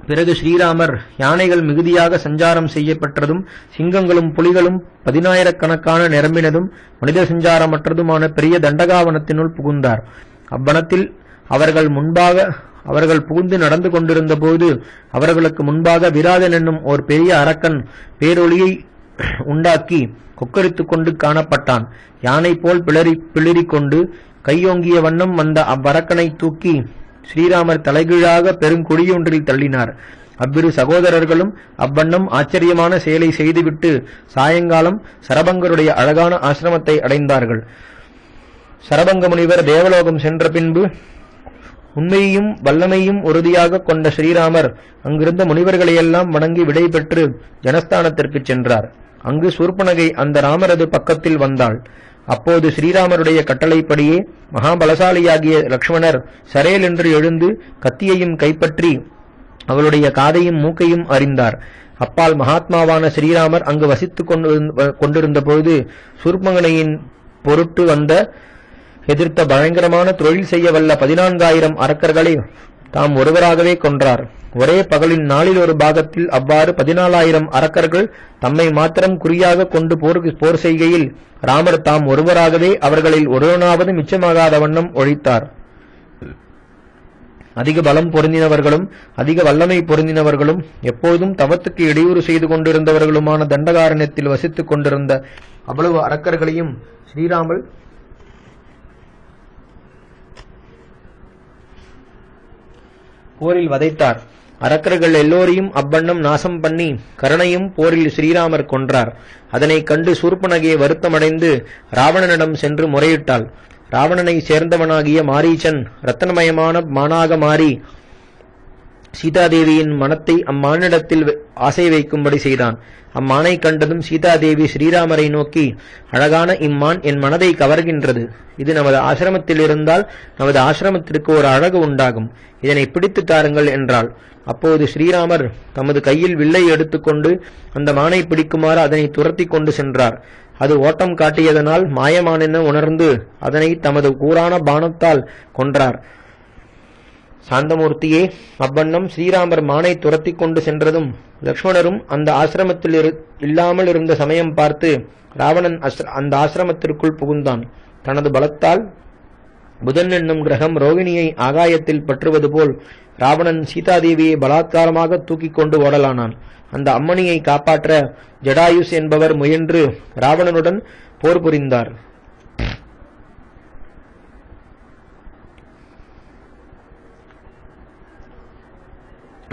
பிறகு ஸ்ரீராமர் யானைகள் மிகுதியாக சஞ்சாரம் செய்யப்பட்டதும் சிங்கங்களும் புலிகளும் 10,000கணக்கான நிரம்பினதும் மனித சஞ்சாரமற்றதுமான பெரிய தண்டகாவனத்தினுள் புகுந்தார். அவ்வனத்தில் அவர்கள் புகுந்து நடந்து கொண்டிருந்த போது அவர்களுக்கு முன்பாக விராதன் என்னும் ஓர் பெரிய அரக்கன் பேரொளியை உண்டாக்கி கொக்கரித்துக் கொண்டு காணப்பட்டான். யானை போல் பிளிரிக் கொண்டு கையோங்கிய வண்ணம் வந்த அவ்வரக்கனை தூக்கி ஸ்ரீராமர் தலைகீழாக பெருங்குழியொன்றில் தள்ளினார். அவ்விரு சகோதரர்களும் அவ்வண்ணம் ஆச்சரியமான செயலை செய்துவிட்டு சாயங்காலம் சரபங்கருடைய அழகான ஆசிரமத்தை அடைந்தார்கள். சரபங்க முனிவர் தேவலோகம் சென்ற பின்பு உண்மையையும் வல்லமையும் உறுதியாக கொண்ட ஸ்ரீராமர் அங்கிருந்த முனிவர்களையெல்லாம் வணங்கி விடை பெற்று ஜனஸ்தானத்திற்கு சென்றார். அங்கு சூர்பனகை அந்த ராமரது பக்கத்தில் வந்தாள். அப்போது ஸ்ரீராமருடைய கட்டளைப்படியே மகாபலசாலியாகிய லக்ஷ்மணர் சரேல் என்று எழுந்து கத்தியையும் கைப்பற்றி அவளுடைய காதையும் மூக்கையும் அறிந்தார். அப்பால் மகாத்மாவான ஸ்ரீராமர் அங்கு வசித்துக் கொண்டிருந்த பொழுது சூர்பனகையின் பொருட்டு எதிர்த்த பயங்கரமான தொழில் செய்ய வல்ல 14,000 அரக்கர்களை தாம் ஒருவராகவே கொன்றார். ஒரே பகலின் நாளில் ஒரு பாகத்தில் அவ்வாறு 14,000 அரக்கர்கள் தம்மை மாத்திரம் குறியாக கொண்டு போர் செய்கையில் ராமர் தாம் ஒருவராகவே அவர்களில் ஒருவனாவது மிச்சமாகாத வண்ணம் ஒழித்தார். அதிக பலம் பொருந்தினவர்களும் அதிக வல்லமை பொருந்தினவர்களும் எப்போதும் தவத்துக்கு இடையூறு செய்து கொண்டிருந்தவர்களுமான தண்டகாரண்யத்தில் வசித்துக் கொண்டிருந்த அவ்வளவு அரக்கர்களையும் ஸ்ரீராமர் போரில் வதைத்தார். அரக்கர்கள் எல்லோரையும் அவ்வண்ணம் நாசம் பண்ணி கருணையும் போரில் ஸ்ரீராமர் கொன்றார். அதனைக் கண்டு சூர்பனகை வருத்தமடைந்து ராவணனிடம் சென்று முறையிட்டாள். ராவணனை சேர்ந்தவனாகிய மாரீச்சன் இரத்தனமயமான மானாக மாறி சீதாதேவியின் மனத்தை அம்மானிடத்தில் ஆசை வைக்கும்படி செய்தான். அம்மானை கண்டதும் சீதாதேவி ஸ்ரீராமரை நோக்கி, அழகான இம்மான் என் மனதை கவர்கின்றது. இது நமது ஆசிரமத்தில் இருந்தால் நமது ஆசிரமத்திற்கு ஒரு அழகு உண்டாகும். இதனை பிடித்து தாருங்கள் என்றாள். அப்போது ஸ்ரீராமர் தமது கையில் வில்லை எடுத்துக்கொண்டு அந்த மானை பிடிக்குமாறு அதனை துரத்தி கொண்டு சென்றார். அது ஓட்டம் காட்டியதனால் மாயமானென உணர்ந்து அதனை தமது கூரான பாணத்தால் கொன்றார். சாந்தமூர்த்தியே, அவ்வண்ணம் ஸ்ரீராமர் மானை துரத்தி கொண்டு சென்றதும் லக்ஷ்மணரும் அந்த ஆசிரமத்தில் இல்லாமல் இருந்த சமயம் பார்த்து ராவணன் அந்த ஆசிரமத்திற்குள் புகுந்தான். தனது பலத்தால் புதன் என்னும் கிரகம் ரோகிணியை ஆகாயத்தில் பற்றுவது போல் ராவணன் சீதாதேவியை பலாத்காரமாக தூக்கிக் கொண்டு ஓடலானான். அந்த அம்மணியை காப்பாற்ற ஜடாயுஸ் என்பவர் முயன்று ராவணனுடன் போர் புரிந்தார்.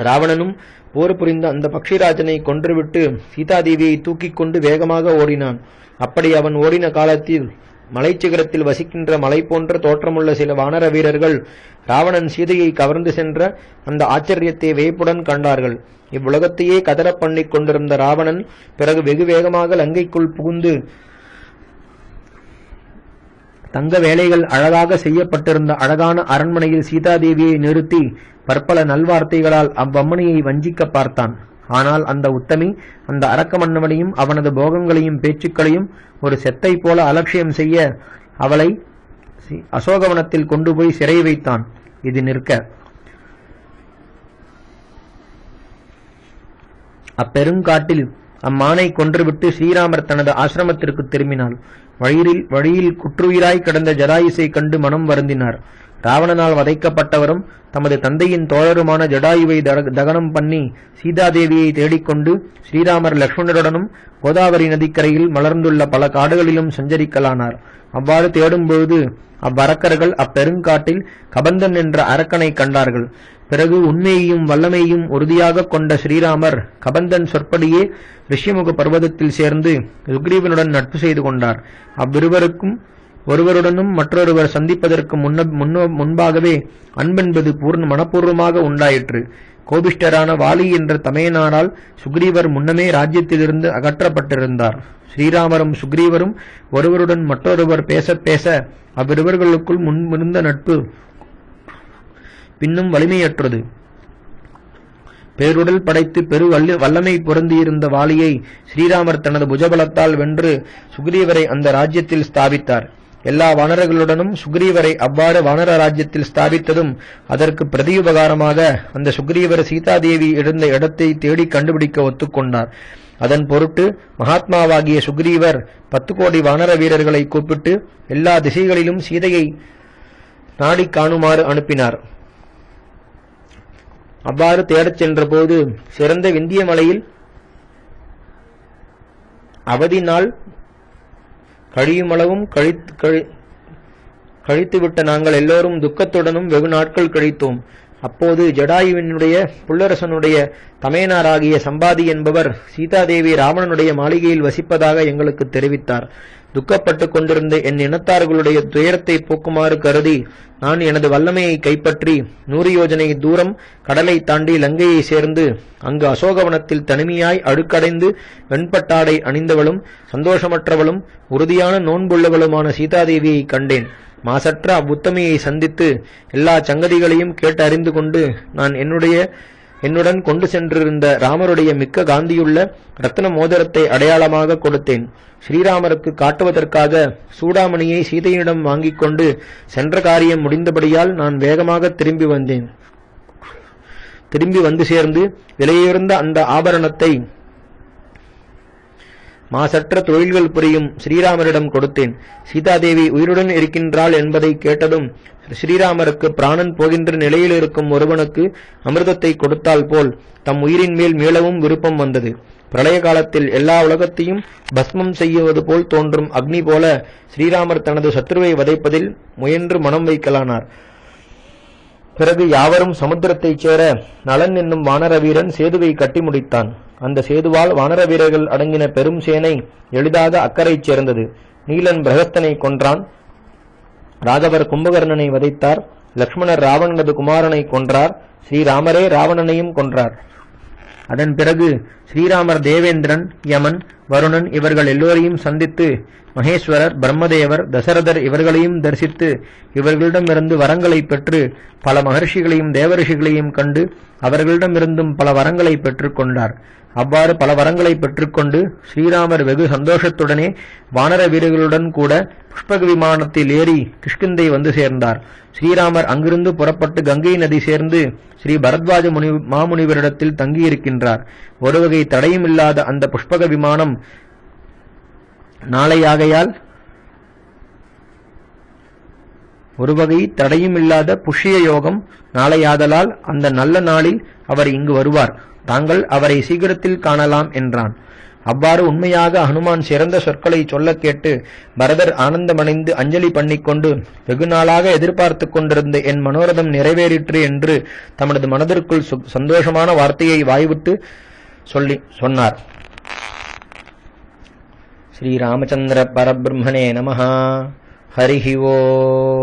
ராவணனும் போர் புரிந்த அந்த பக்ஷிராஜனை கொன்றுவிட்டு சீதாதேவியை தூக்கிக் கொண்டு வேகமாக ஓடினான். அப்படி அவன் ஓடின காலத்தில் மலைச்சிகரத்தில் வசிக்கின்ற மலை போன்ற தோற்றமுள்ள சில வானர வீரர்கள் ராவணன் சீதையை கவர்ந்து சென்ற அந்த ஆச்சரியத்தை வியப்புடன் கண்டார்கள். இவ்வுலகத்தையே கதற பண்ணிக் கொண்டிருந்த ராவணன் பிறகு வெகு வேகமாக லங்கைக்குள் புகுந்து தங்க வேலைகள் அழகாக செய்யப்பட்டிருந்த அழகான அரண்மனையில் சீதாதேவியை நிறுத்தி பற்பல நல்வார்த்தைகளால் அவ்வம்மணியை வஞ்சிக்க பார்த்தான். ஆனால் அந்த உத்தமி அந்த அரக்க மன்னவனையும் அவனது போகங்களையும் பேச்சுக்களையும் ஒரு செத்தை போல அலட்சியம் செய்ய அவளை அசோகவனத்தில் கொண்டு போய் சிறை வைத்தான். இது நிற்க அப்பெருங்காட்டில் அம்மானை கொன்றுவிட்டு ஸ்ரீராமர் தனது ஆசிரமத்திற்கு திரும்பினாள். வழியில் குற்றுயிராய் கிடந்த ஜடாயுசை கண்டு மனம் வருந்தினார். ராவணனால் வதைக்கப்பட்டவரும் தமது தந்தையின் தோழருமான ஜடாயுவை தகனம் பண்ணி சீதாதேவியை தேடிக்கொண்டு ஸ்ரீராமர் லக்ஷ்மணருடனும் கோதாவரி நதிக்கரையில் மலர்ந்துள்ள பல காடுகளிலும் சஞ்சரிக்கலானார். அவ்வாறு தேடும்பொழுது அவ்வரக்கர்கள் அப்பெருங்காட்டில் கபந்தன் என்ற அரக்கனை கண்டார்கள். பிறகு உண்மையையும் வல்லமையும் உறுதியாக கொண்ட ஸ்ரீராமர் கபந்தன் சொற்படியே ரிஷிமுக பர்வதத்தில் சேர்ந்து சுக்ரீவனுடன் நட்பு செய்து கொண்டார். அவ்விருவருக்கும் ஒருவருடனும் மற்றொருவர் சந்திப்பதற்கு முன்பாகவே அன்பென்பது மனப்பூர்வமாக உண்டாயிற்று. கோபிஷ்டரான வாலி என்ற தமையனாரால் சுக்ரீவர் முன்னமே ராஜ்யத்திலிருந்து அகற்றப்பட்டிருந்தார். ஸ்ரீராமரும் சுக்ரீவரும் ஒருவருடன் மற்றொருவர் பேச பேச அவ்விருவர்களுக்குள் முன்பிருந்த நட்பு பின்னும் வலிமையற்றது. பேருடல் படைத்து வல்லமை பொருந்தியிருந்த வாலியை ஸ்ரீராமர் தனது புஜபலத்தால் வென்று சுக்ரீவரை அந்த ராஜ்யத்தில் ஸ்தாபித்தார். எல்லா வானரர்களுடனும் சுக்ரீவரை அவ்வாறு வானர ராஜ்யத்தில் ஸ்தாபித்ததும் அதற்கு பிரதியுபகாரமாக அந்த சுக்ரீவர் சீதாதேவி இருந்த இடத்தை தேடி கண்டுபிடிக்க ஒத்துக்கொண்டார். அதன் பொருட்டு மகாத்மாவாகிய சுக்ரீவர் 10 கோடி வானர வீரர்களை கூப்பிட்டு எல்லா திசைகளிலும் சீதையை நாடி காணுமாறு அனுப்பினார். அவ்வாறு தேடச் சென்ற போது சிறந்த விந்திய மலையில் அவதி நாள் கழியுமளவும் கழித்துவிட்ட நாங்கள் எல்லோரும் துக்கத்துடனும் வெகு நாட்கள் கழித்தோம். அப்போது ஜடாயுவினுடைய புல்லரசனுடைய தமையனாராகிய சம்பாதி என்பவர் சீதாதேவி ராவணனுடைய மாளிகையில் வசிப்பதாக எங்களுக்கு தெரிவித்தார். துக்கப்பட்டுக் கொண்டிருந்த என் இனத்தார்களுடைய துயரத்தை போக்குமாறு கருதி நான் எனது வல்லமையை கைப்பற்றி 100 யோஜனை தூரம் கடலை தாண்டி லங்கையை சேர்ந்து அங்கு அசோகவனத்தில் தனிமையாய் அடுக்கடைந்து வெண்பட்டாடை அணிந்தவளும் சந்தோஷமற்றவளும் உறுதியான நோன்புள்ளவளுமான சீதாதேவியை கண்டேன். மாசற்ற அவ்வுத்தமையை சந்தித்து எல்லா சங்கதிகளையும் கேட்டு அறிந்து கொண்டு நான் என்னுடன் கொண்டு சென்றிருந்த ராமருடைய மிக்க காந்தியுள்ள ரத்ன மோதிரத்தை அடையாளமாக கொடுத்தேன். ஸ்ரீராமருக்கு காட்டுவதற்காக சூடாமணியை சீதையிடம் வாங்கிக் கொண்டு சென்ற காரியம் முடிந்தபடியால் நான் வேகமாக திரும்பி வந்து சேர்ந்து விலையுயர்ந்த அந்த ஆபரணத்தை மாசற்ற தொழில்கள் புரியும் ஸ்ரீராமரிடம் கொடுத்தேன். சீதாதேவி உயிருடன் இருக்கின்றாள் என்பதை கேட்டதும் ஸ்ரீராமருக்கு பிராணன் போகின்ற நிலையில் இருக்கும் ஒருவனுக்கு அமிர்தத்தை கொடுத்தால் போல் தம் உயிரின் மேல் மீளவும் விருப்பம் வந்தது. பிரளய காலத்தில் எல்லா உலகத்தையும் பஸ்மம் செய்வது போல் தோன்றும் அக்னி போல ஸ்ரீராமர் தனது சத்ருவை வதைப்பதில் முயன்று மனம் வைக்கலானார். பிறகு யாவரும் சமுத்திரத்தைச் சேர நலன் என்னும் வானர வீரன் சேதுவை கட்டி முடித்தான். அந்த சேதுவால் வானர வீரர்கள் அடங்கின பெரும் சேனை எளிதாக அக்கறை சேர்ந்தது. நீலன் பிரகஸ்தனை கொன்றான். ராகவர் கும்பகர்ணனை வதைத்தார். லக்ஷ்மணர் ராவணனது குமாரனை கொன்றார். ஸ்ரீராமரே ராவணனையும் கொன்றார். அதன் பிறகு ஸ்ரீராமர் தேவேந்திரன், யமன், வருணன் இவர்கள் எல்லோரையும் சந்தித்து மகேஸ்வரர், பிரம்மதேவர், தசரதர் இவர்களையும் தரிசித்து இவர்களிடமிருந்து வரங்களை பெற்று பல மகர்ஷிகளையும் தேவரிஷிகளையும் கண்டு அவர்களிடமிருந்தும் பல வரங்களை பெற்றுக்கொண்டார். அவ்வாறு பல வரங்களை பெற்றுக்கொண்டு ஸ்ரீராமர் வெகு சந்தோஷத்துடனே வானர வீரர்களுடன் கூட புஷ்பக விமானத்தில் ஏறி கிஷ்கிந்தை வந்து சேர்ந்தார். ஸ்ரீராமர் அங்கிருந்து புறப்பட்டு கங்கை நதி சேர்ந்து ஸ்ரீ பரத்வாஜ மாமுனிவரிடத்தில் தங்கியிருக்கின்றார். ஒருவகை தடையுமில்லாத அந்த புஷ்பக விமானம் நாளையாகையால் ஒருவகை தடையுமில்லாத புஷ்ய யோகம் நாளையாதலால் அந்த நல்ல நாளில் அவர் இங்கு வருவார். தாங்கள் அவரை சீக்கிரத்தில் காணலாம் என்றான். அவ்வாறு உண்மையாக ஹனுமான் சிறந்த சொற்களை சொல்ல கேட்டு பரதர் ஆனந்தமடைந்து அஞ்சலி பண்ணிக்கொண்டு வெகு நாளாக எதிர்பார்த்து கொண்டிருந்த என் மனோரதம் நிறைவேறிற்று என்று தமது மனதிற்குள் சந்தோஷமான வார்த்தையை வாய்விட்டு சொன்னார். ஸ்ரீ ராமச்சந்திர பரபிரம்மணே நமஹ. ஹரிஹி ஓம்.